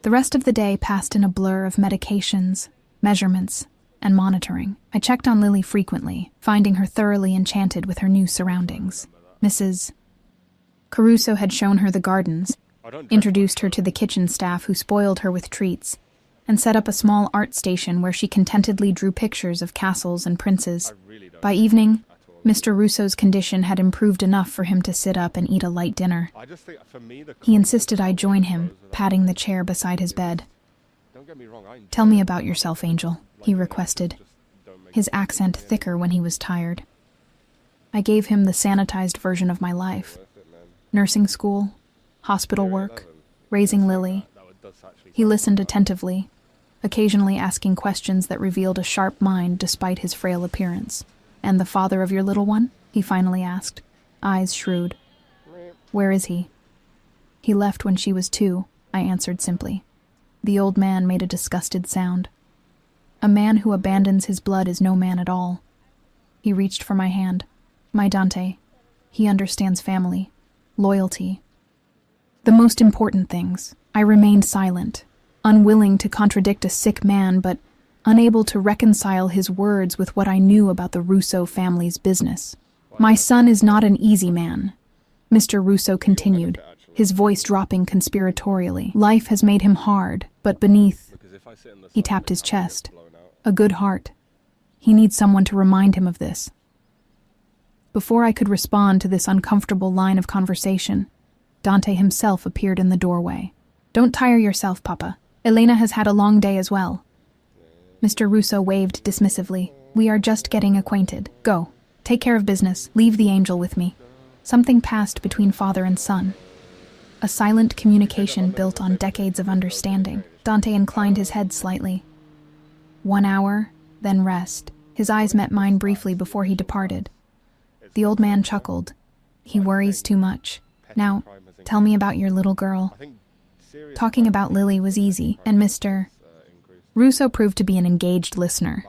The rest of the day passed in a blur of medications, measurements, and monitoring. I checked on Lily frequently, finding her thoroughly enchanted with her new surroundings. Mrs. Caruso had shown her the gardens, introduced her to the kitchen staff who spoiled her with treats, and set up a small art station where she contentedly drew pictures of castles and princes. By evening, Mr. Russo's condition had improved enough for him to sit up and eat a light dinner. He insisted I join him, patting the chair beside his bed. Tell me about yourself, Angel, he requested, his accent thicker when he was tired. I gave him the sanitized version of my life. Nursing school, hospital work, raising Lily. He listened attentively, occasionally asking questions that revealed a sharp mind despite his frail appearance. And the father of your little one? He finally asked, eyes shrewd. Where is he? He left when she was 2, I answered simply. The old man made a disgusted sound. A man who abandons his blood is no man at all. He reached for my hand. My Dante. He understands family, loyalty. The most important things. I remained silent, unwilling to contradict a sick man, but unable to reconcile his words with what I knew about the Russo family's business. My son is not an easy man, Mr. Russo continued, his voice dropping conspiratorially. Life has made him hard, but beneath, he tapped his chest, a good heart. He needs someone to remind him of this. Before I could respond to this uncomfortable line of conversation, Dante himself appeared in the doorway. Don't tire yourself, Papa. Elena has had a long day as well. Mr. Russo waved dismissively. We are just getting acquainted. Go. Take care of business. Leave the angel with me. Something passed between father and son. A silent communication built on decades of understanding. Dante inclined his head slightly. 1 hour, then rest. His eyes met mine briefly before he departed. The old man chuckled. He worries too much. Now, tell me about your little girl. Talking about Lily was easy, and Mr. Russo proved to be an engaged listener,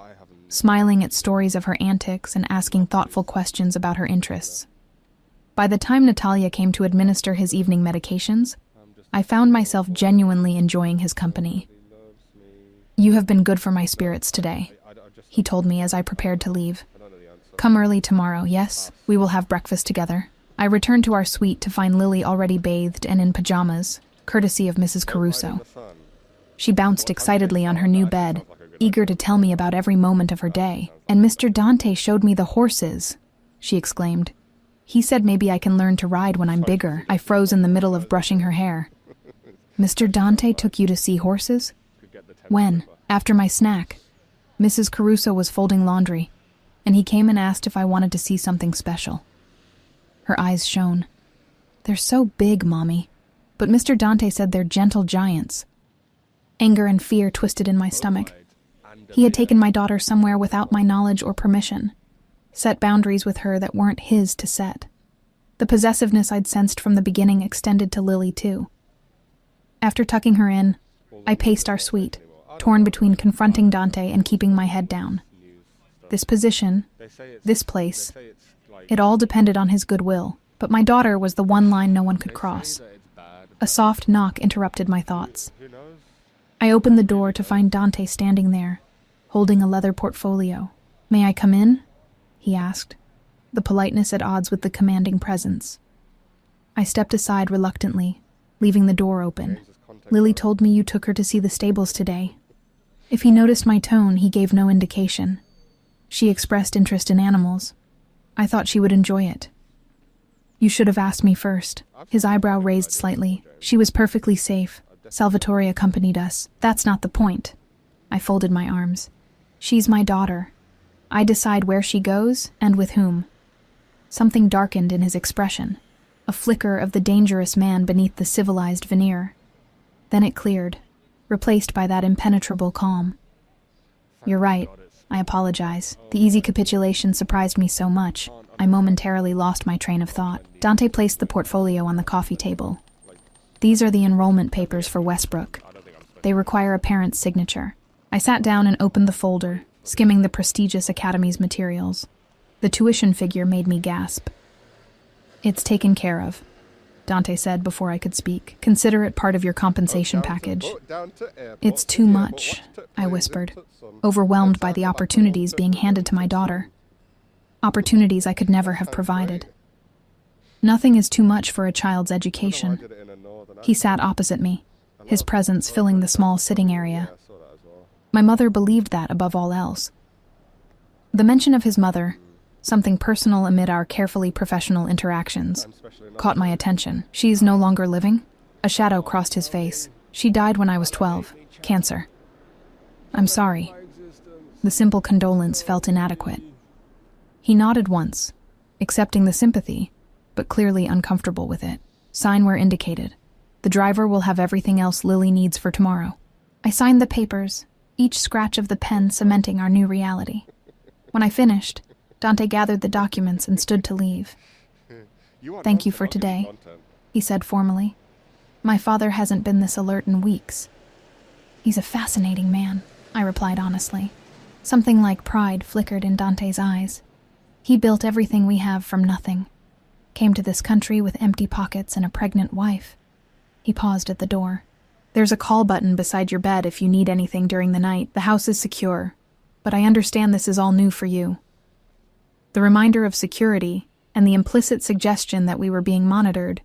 smiling at stories of her antics and asking thoughtful questions about her interests. By the time Natalia came to administer his evening medications, I found myself genuinely enjoying his company. "You have been good for my spirits today," he told me as I prepared to leave. "Come early tomorrow, yes? We will have breakfast together." I returned to our suite to find Lily already bathed and in pajamas, courtesy of Mrs. Caruso. She bounced excitedly on her new bed, eager to tell me about every moment of her day. "And Mr. Dante showed me the horses," she exclaimed. "He said maybe I can learn to ride when I'm bigger." I froze in the middle of brushing her hair. "Mr. Dante took you to see horses?" "When?" "After my snack. Mrs. Caruso was folding laundry, and he came and asked if I wanted to see something special." Her eyes shone. "They're so big, Mommy. But Mr. Dante said they're gentle giants." Anger and fear twisted in my stomach. He had taken my daughter somewhere without my knowledge or permission, set boundaries with her that weren't his to set. The possessiveness I'd sensed from the beginning extended to Lily, too. After tucking her in, I paced our suite, torn between confronting Dante and keeping my head down. This position, this place, it all depended on his goodwill, but my daughter was the one line no one could cross. A soft knock interrupted my thoughts. I opened the door to find Dante standing there, holding a leather portfolio. "May I come in?" he asked, the politeness at odds with the commanding presence. I stepped aside reluctantly, leaving the door open. "Lily told me you took her to see the stables today." If he noticed my tone, he gave no indication. She expressed interest in animals. I thought she would enjoy it. "You should have asked me first." His eyebrow raised slightly. "She was perfectly safe. Salvatore accompanied us." "That's not the point." I folded my arms. "She's my daughter. I decide where she goes and with whom." Something darkened in his expression, a flicker of the dangerous man beneath the civilized veneer. Then it cleared, replaced by that impenetrable calm. "You're right. I apologize. The easy capitulation surprised me so much, I momentarily lost my train of thought." Dante placed the portfolio on the coffee table. "These are the enrollment papers for Westbrook. They require a parent's signature." I sat down and opened the folder, skimming the prestigious academy's materials. The tuition figure made me gasp. "It's taken care of," Dante said before I could speak. "Consider it part of your compensation package." "It's too much," I whispered, overwhelmed by the opportunities being handed to my daughter. Opportunities I could never have provided. "Nothing is too much for a child's education." He sat opposite me, his presence filling the small sitting area. My mother believed that above all else. The mention of his mother, something personal amid our carefully professional interactions, caught my attention. "She's no longer living?" A shadow crossed his face. "She died when I was 12. Cancer." "I'm sorry." The simple condolence felt inadequate. He nodded once, accepting the sympathy, but clearly uncomfortable with it. "Sign where indicated. The driver will have everything else Lily needs for tomorrow." I signed the papers, each scratch of the pen cementing our new reality. When I finished, Dante gathered the documents and stood to leave. "Thank you for today," he said formally. "My father hasn't been this alert in weeks." "He's a fascinating man," I replied honestly. Something like pride flickered in Dante's eyes. He built everything we have from nothing. Came to this country with empty pockets and a pregnant wife. He paused at the door. "There's a call button beside your bed if you need anything during the night. The house is secure, but I understand this is all new for you." The reminder of security and the implicit suggestion that we were being monitored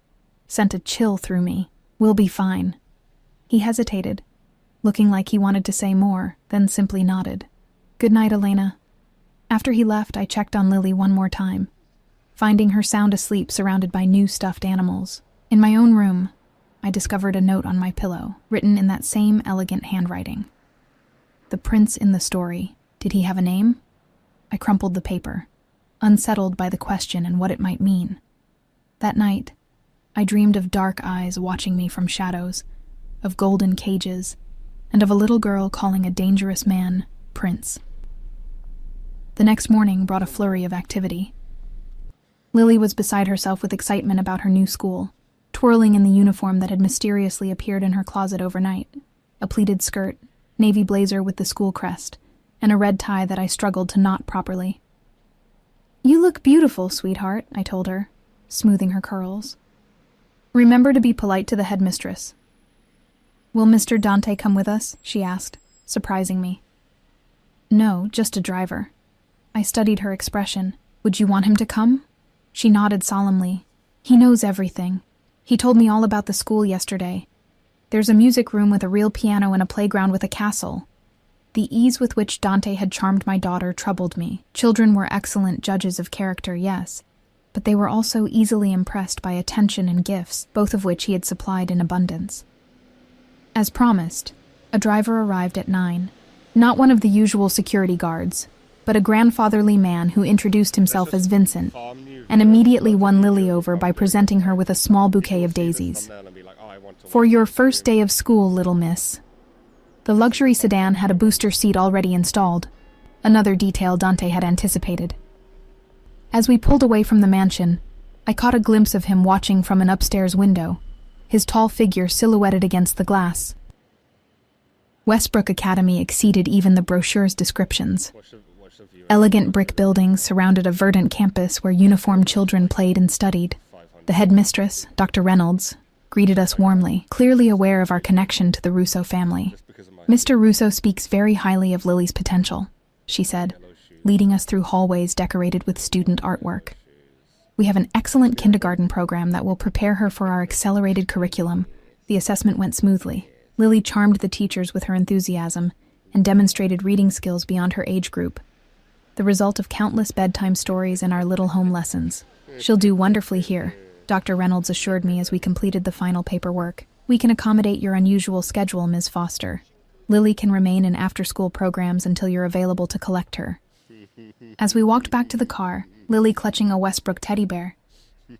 sent a chill through me. "We'll be fine." He hesitated, looking like he wanted to say more, then simply nodded. "Good night, Elena." After he left, I checked on Lily one more time, finding her sound asleep surrounded by new stuffed animals. In my own room, I discovered a note on my pillow, written in that same elegant handwriting. "The prince in the story. Did he have a name?" I crumpled the paper, unsettled by the question and what it might mean. That night, I dreamed of dark eyes watching me from shadows, of golden cages, and of a little girl calling a dangerous man Prince. The next morning brought a flurry of activity. Lily was beside herself with excitement about her new school, twirling in the uniform that had mysteriously appeared in her closet overnight, a pleated skirt, navy blazer with the school crest, and a red tie that I struggled to knot properly. "You look beautiful, sweetheart," I told her, smoothing her curls. "Remember to be polite to the headmistress." "Will Mr. Dante come with us?" she asked, surprising me. "No, just a driver." I studied her expression. "Would you want him to come?" She nodded solemnly. "He knows everything. He told me all about the school yesterday. There's a music room with a real piano and a playground with a castle." The ease with which Dante had charmed my daughter troubled me. Children were excellent judges of character, yes, but they were also easily impressed by attention and gifts, both of which he had supplied in abundance. As promised, a driver arrived at 9. Not one of the usual security guards, but a grandfatherly man who introduced himself as Vincent, and immediately won Lily over by presenting her with a small bouquet of daisies. "For your first day of school, little miss." The luxury sedan had a booster seat already installed, another detail Dante had anticipated. As we pulled away from the mansion, I caught a glimpse of him watching from an upstairs window, his tall figure silhouetted against the glass. Westbrook Academy exceeded even the brochure's descriptions. Elegant brick buildings surrounded a verdant campus where uniformed children played and studied. The headmistress, Dr. Reynolds, greeted us warmly, clearly aware of our connection to the Russo family. "Mr. Russo speaks very highly of Lily's potential," she said, leading us through hallways decorated with student artwork. "We have an excellent kindergarten program that will prepare her for our accelerated curriculum." The assessment went smoothly. Lily charmed the teachers with her enthusiasm and demonstrated reading skills beyond her age group, the result of countless bedtime stories and our little home lessons. "She'll do wonderfully here," Dr. Reynolds assured me as we completed the final paperwork. "We can accommodate your unusual schedule, Ms. Foster. Lily can remain in after-school programs until you're available to collect her." As we walked back to the car, Lily clutching a Westbrook teddy bear,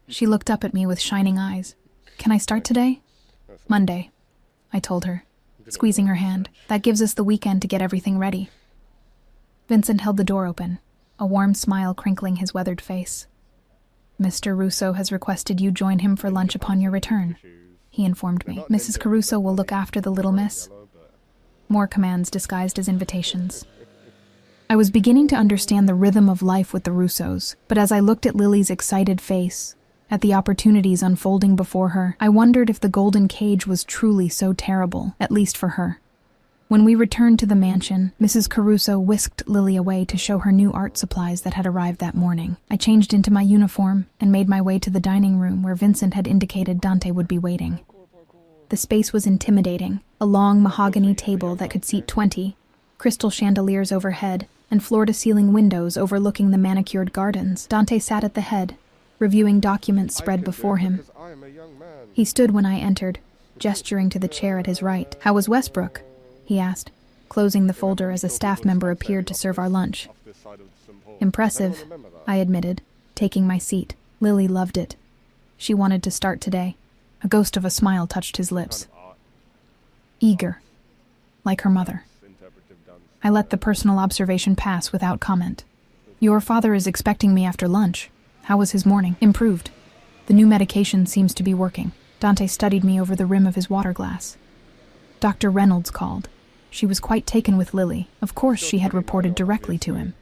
she looked up at me with shining eyes. "Can I start today?" "Monday," I told her, squeezing her hand. "That gives us the weekend to get everything ready." Vincent held the door open, a warm smile crinkling his weathered face. "Mr. Russo has requested you join him for lunch upon your return," he informed me. "Mrs. Caruso will look after the little miss." More commands disguised as invitations. I was beginning to understand the rhythm of life with the Russos, but as I looked at Lily's excited face, at the opportunities unfolding before her, I wondered if the golden cage was truly so terrible, at least for her. When we returned to the mansion, Mrs. Caruso whisked Lily away to show her new art supplies that had arrived that morning. I changed into my uniform and made my way to the dining room where Vincent had indicated Dante would be waiting. The space was intimidating, a long mahogany table that could seat 20, crystal chandeliers overhead, and floor-to-ceiling windows overlooking the manicured gardens. Dante sat at the head, reviewing documents spread before him. He stood when I entered, gesturing to the chair at his right. "How was Westbrook?" he asked, closing the folder as a staff member appeared to serve our lunch. "Impressive," I admitted, taking my seat. Lily loved it. She wanted to start today. A ghost of a smile touched his lips. Eager, like her mother. I let the personal observation pass without comment. "Your father is expecting me after lunch. How was his morning?" "Improved. The new medication seems to be working." Dante studied me over the rim of his water glass. Dr. Reynolds called. She was quite taken with Lily. Of course she had reported directly to him.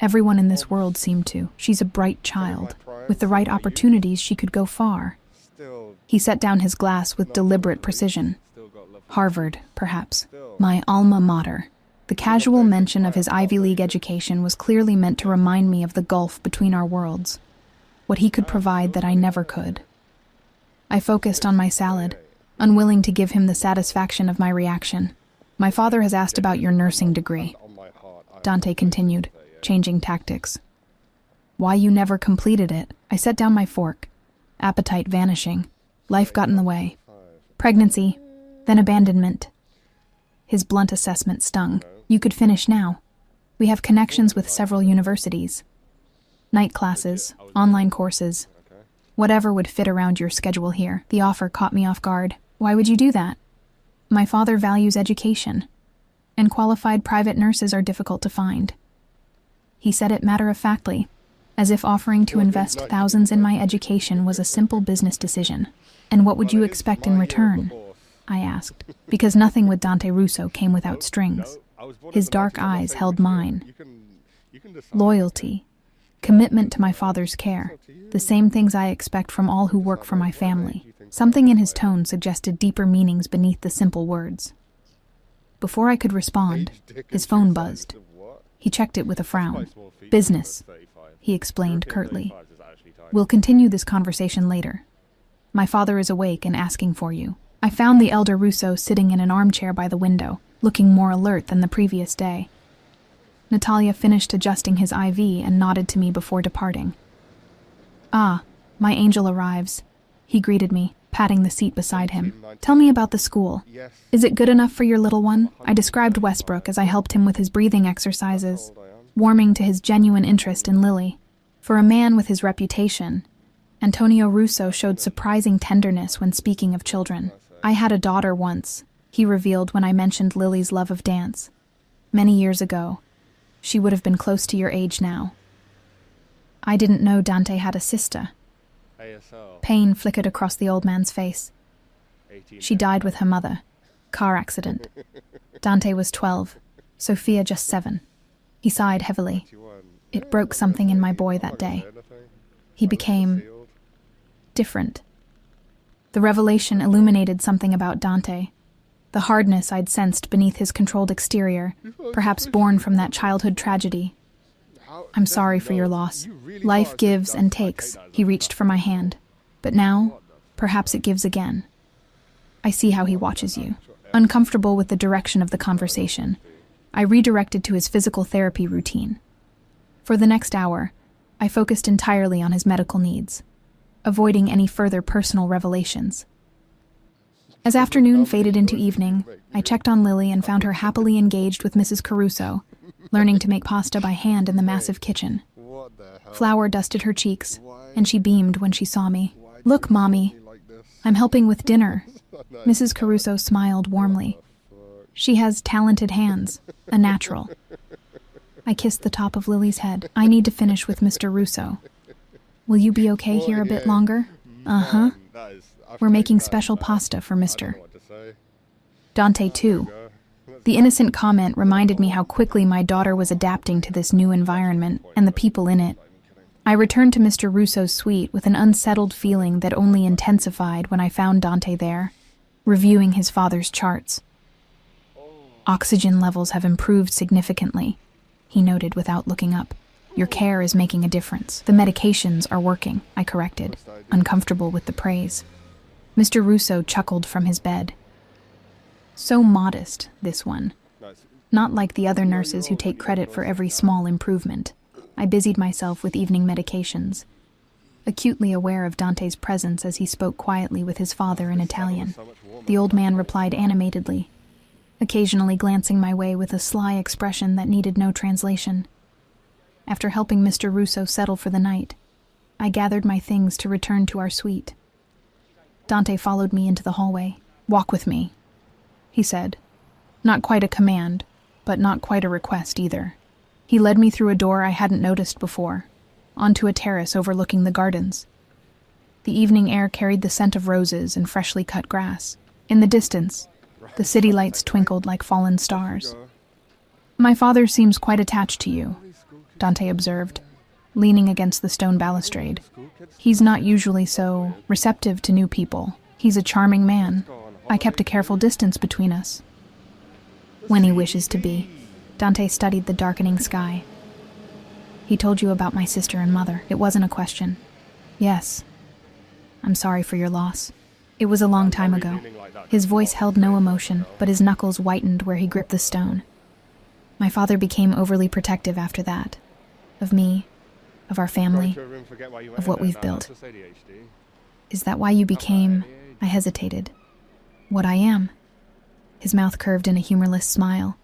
Everyone in this world seemed to. She's a bright child. With the right opportunities, she could go far. He set down his glass with deliberate precision. Harvard, perhaps. My alma mater. The casual mention of his Ivy League education was clearly meant to remind me of the gulf between our worlds, what he could provide that I never could. I focused on my salad, unwilling to give him the satisfaction of my reaction. "My father has asked about your nursing degree," Dante continued, changing tactics. "Why you never completed it?" I set down my fork, appetite vanishing. Life got in the way. Pregnancy, then abandonment. His blunt assessment stung. "You could finish now. We have connections with several universities. Night classes, online courses, whatever would fit around your schedule here." The offer caught me off guard. "Why would you do that?" "My father values education, and qualified private nurses are difficult to find." He said it matter-of-factly, as if offering to invest thousands in my education was a simple business decision. "And what would you expect in return?" I asked, because nothing with Dante Russo came without strings. His dark eyes held mine. "Loyalty," Commitment to my father's care. The same things I expect from all who work for my family. Something in his tone suggested deeper meanings beneath the simple words. Before I could respond, his phone buzzed. He checked it with a frown. Business, he explained curtly. We'll continue this conversation later. My father is awake and asking for you. I found the elder Russo sitting in an armchair by the window, looking more alert than the previous day. Natalia finished adjusting his IV and nodded to me before departing. Ah, my angel arrives, he greeted me, patting the seat beside him. Tell me about the school. Is it good enough for your little one? I described Westbrook as I helped him with his breathing exercises, warming to his genuine interest in Lily. For a man with his reputation, Antonio Russo showed surprising tenderness when speaking of children. I had a daughter once, he revealed when I mentioned Lily's love of dance. Many years ago. She would have been close to your age now. I didn't know Dante had a sister. Pain flickered across the old man's face. She died with her mother. Car accident. Dante was 12, Sophia just 7. He sighed heavily. It broke something in my boy that day. He became different. The revelation illuminated something about Dante. The hardness I'd sensed beneath his controlled exterior, perhaps born from that childhood tragedy. I'm sorry for your loss. Life gives and takes. He reached for my hand. But now, perhaps it gives again. I see how he watches you. Uncomfortable with the direction of the conversation, I redirected to his physical therapy routine. For the next hour, I focused entirely on his medical needs, avoiding any further personal revelations. As afternoon faded into evening, I checked on Lily and found her happily engaged with Mrs. Caruso, learning to make pasta by hand in the massive kitchen. Flour dusted her cheeks, and she beamed when she saw me. Look, Mommy, I'm helping with dinner. Mrs. Caruso smiled warmly. She has talented hands, a natural. I kissed the top of Lily's head. I need to finish with Mr. Russo. Will you be okay here a bit longer? Uh-huh. We're making special pasta for Mr. Dante, too. The innocent comment reminded me how quickly my daughter was adapting to this new environment and the people in it. I returned to Mr. Russo's suite with an unsettled feeling that only intensified when I found Dante there, reviewing his father's charts. Oxygen levels have improved significantly, he noted without looking up. Your care is making a difference. The medications are working, I corrected, uncomfortable with the praise. Mr. Russo chuckled from his bed. So modest, this one. Not like the other nurses who take credit for every small improvement. I busied myself with evening medications, acutely aware of Dante's presence as he spoke quietly with his father in Italian. The old man replied animatedly, occasionally glancing my way with a sly expression that needed no translation. After helping Mr. Russo settle for the night, I gathered my things to return to our suite. Dante followed me into the hallway. Walk with me, he said. Not quite a command, but not quite a request either. He led me through a door I hadn't noticed before, onto a terrace overlooking the gardens. The evening air carried the scent of roses and freshly cut grass. In the distance, the city lights twinkled like fallen stars. My father seems quite attached to you, Dante observed, leaning against the stone balustrade. He's not usually so receptive to new people. He's a charming man. I kept a careful distance between us. When he wishes to be. Dante studied the darkening sky. He told you about my sister and mother. It wasn't a question. Yes. I'm sorry for your loss. It was a long time ago. His voice held no emotion, but his knuckles whitened where he gripped the stone. My father became overly protective after that. Of me, of our family, of what we've built. Is that why you became, I hesitated, what I am? His mouth curved in a humorless smile.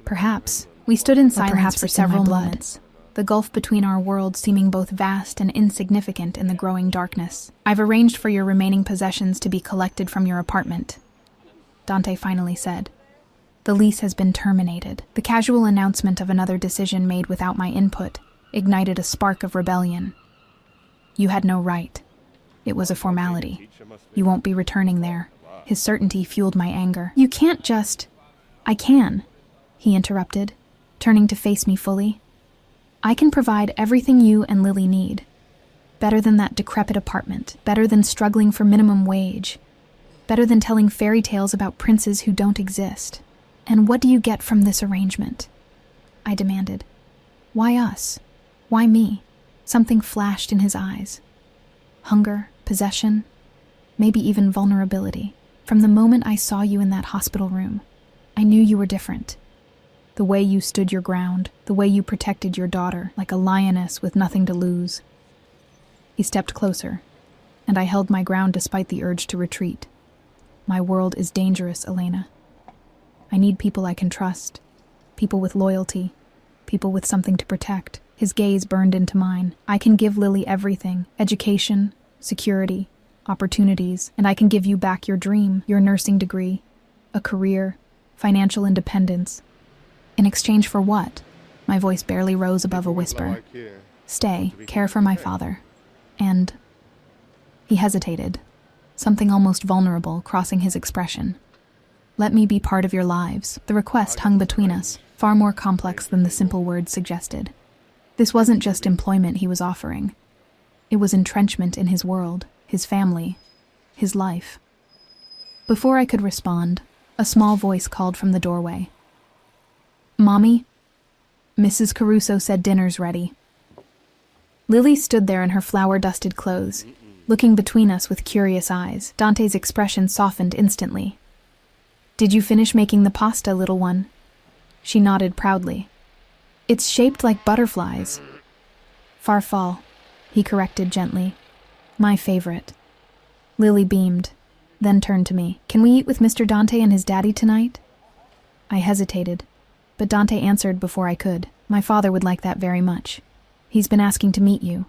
Perhaps. We stood in silence for several moments, the gulf between our worlds seeming both vast and insignificant in the growing darkness. I've arranged for your remaining possessions to be collected from your apartment, Dante finally said. The lease has been terminated. The casual announcement of another decision made without my input ignited a spark of rebellion. You had no right. It was a formality. You won't be returning there. His certainty fueled my anger. You can't just... I can, he interrupted, turning to face me fully. I can provide everything you and Lily need. Better than that decrepit apartment, better than struggling for minimum wage, better than telling fairy tales about princes who don't exist. And what do you get from this arrangement? I demanded. Why us? Why me? Something flashed in his eyes. Hunger, possession, maybe even vulnerability. From the moment I saw you in that hospital room, I knew you were different. The way you stood your ground, the way you protected your daughter like a lioness with nothing to lose. He stepped closer, and I held my ground despite the urge to retreat. My world is dangerous, Elena. I need people I can trust, people with loyalty, people with something to protect. His gaze burned into mine. I can give Lily everything: education, security, opportunities, and I can give you back your dream, your nursing degree, a career, financial independence. In exchange for what? My voice barely rose above a whisper. Stay, care for my father. And... He hesitated, something almost vulnerable crossing his expression. Let me be part of your lives. The request hung between us, far more complex than the simple words suggested. This wasn't just employment he was offering. It was entrenchment in his world, his family, his life. Before I could respond, a small voice called from the doorway. Mommy? Mrs. Caruso said dinner's ready. Lily stood there in her flour-dusted clothes, looking between us with curious eyes. Dante's expression softened instantly. Did you finish making the pasta, little one? She nodded proudly. It's shaped like butterflies. Farfal, he corrected gently. My favorite. Lily beamed, then turned to me. Can we eat with Mr. Dante and his daddy tonight? I hesitated, but Dante answered before I could. My father would like that very much. He's been asking to meet you.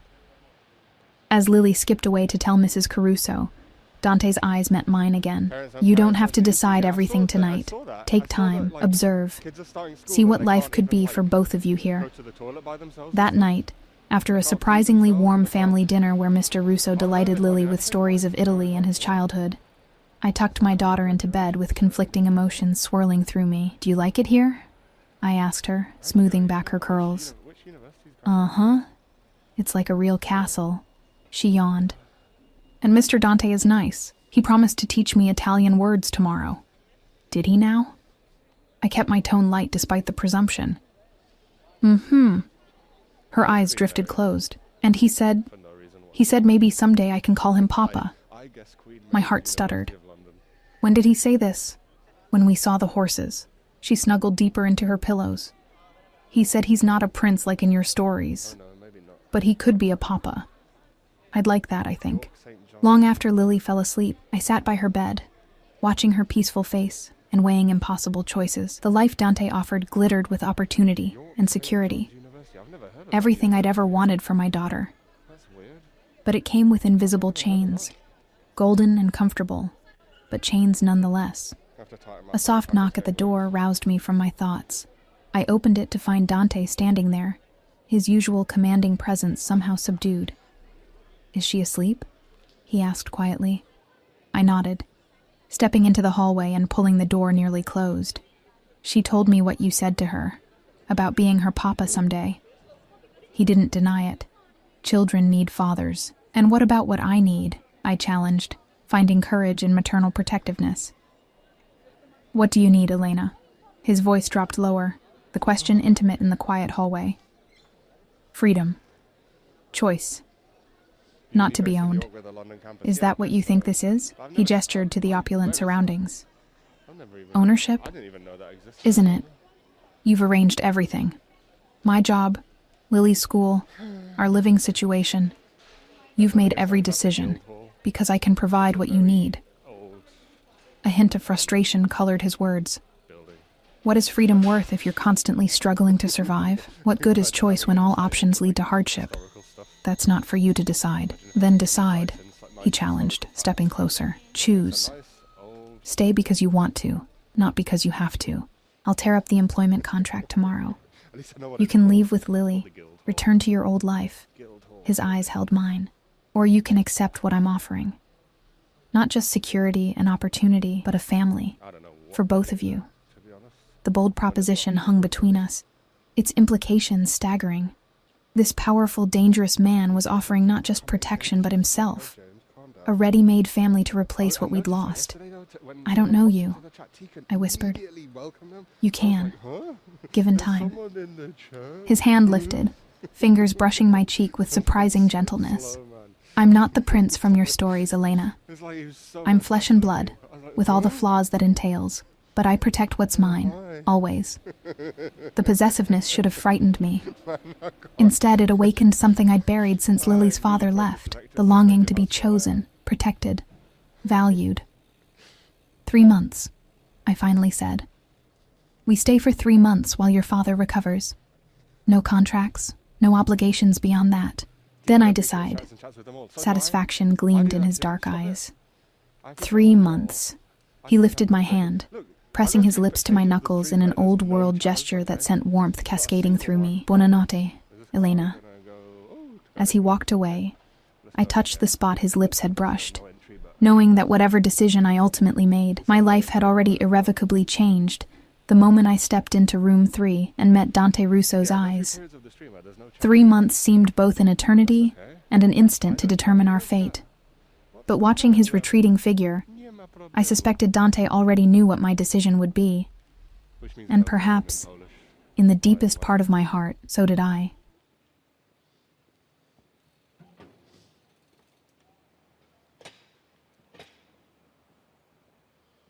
As Lily skipped away to tell Mrs. Caruso, Dante's eyes met mine again. You don't have to decide everything tonight. Take time, observe, see what life could be for both of you here. That night, after a surprisingly warm family dinner where Mr. Russo delighted Lily with stories of Italy and his childhood, I tucked my daughter into bed with conflicting emotions swirling through me. Do you like it here? I asked her, smoothing back her curls. Uh-huh. It's like a real castle. She yawned. And Mr. Dante is nice. He promised to teach me Italian words tomorrow. Did he now? I kept my tone light despite the presumption. Mm-hmm. Her eyes drifted closed, and he said maybe someday I can call him Papa. My heart stuttered. When did he say this? When we saw the horses. She snuggled deeper into her pillows. He said he's not a prince like in your stories, but he could be a papa. I'd like that, I think. Long after Lily fell asleep, I sat by her bed, watching her peaceful face and weighing impossible choices. The life Dante offered glittered with opportunity and security. Everything I'd ever wanted for my daughter. But it came with invisible chains, golden and comfortable, but chains nonetheless. A soft knock at the door roused me from my thoughts. I opened it to find Dante standing there, his usual commanding presence somehow subdued. Is she asleep? He asked quietly. I nodded, stepping into the hallway and pulling the door nearly closed. She told me what you said to her, about being her papa someday. He didn't deny it. Children need fathers. And what about what I need? I challenged, finding courage in maternal protectiveness. What do you need, Elena? His voice dropped lower, the question intimate in the quiet hallway. Freedom. Choice. Not to be owned. Is that what you think this is? He gestured to the opulent surroundings. Ownership? Isn't it? You've arranged everything. My job, Lily's school, our living situation. You've made every decision, because I can provide what you need. A hint of frustration colored his words. What is freedom worth if you're constantly struggling to survive? What good is choice when all options lead to hardship? That's not for you to decide. Then decide, he challenged, stepping closer. Choose. Stay because you want to, not because you have to. I'll tear up the employment contract tomorrow. You can leave with Lily, return to your old life. His eyes held mine. Or you can accept what I'm offering. Not just security and opportunity, but a family. For both of you. The bold proposition hung between us, its implications staggering. This powerful, dangerous man was offering not just protection but himself. A ready-made family to replace what we'd lost. "I don't know you," I whispered. "You can, given time." His hand lifted, fingers brushing my cheek with surprising gentleness. "I'm not the prince from your stories, Elena. I'm flesh and blood, with all the flaws that entails, but I protect what's mine, always." The possessiveness should have frightened me. Instead, it awakened something I'd buried since Lily's father left, the longing to be chosen, protected, valued. 3 months, I finally said. "We stay for 3 months while your father recovers. No contracts, no obligations beyond that. Then I decide." Satisfaction gleamed in his dark eyes. 3 months. He lifted my hand, pressing his lips to my knuckles in an old-world gesture that sent warmth cascading through me. "Buonanotte, Elena." As he walked away, I touched the spot his lips had brushed, knowing that whatever decision I ultimately made, my life had already irrevocably changed the moment I stepped into room 3 and met Dante Russo's eyes. 3 months seemed both an eternity and an instant to determine our fate. But watching his retreating figure, I suspected Dante already knew what my decision would be. And perhaps, in the deepest part of my heart, so did I.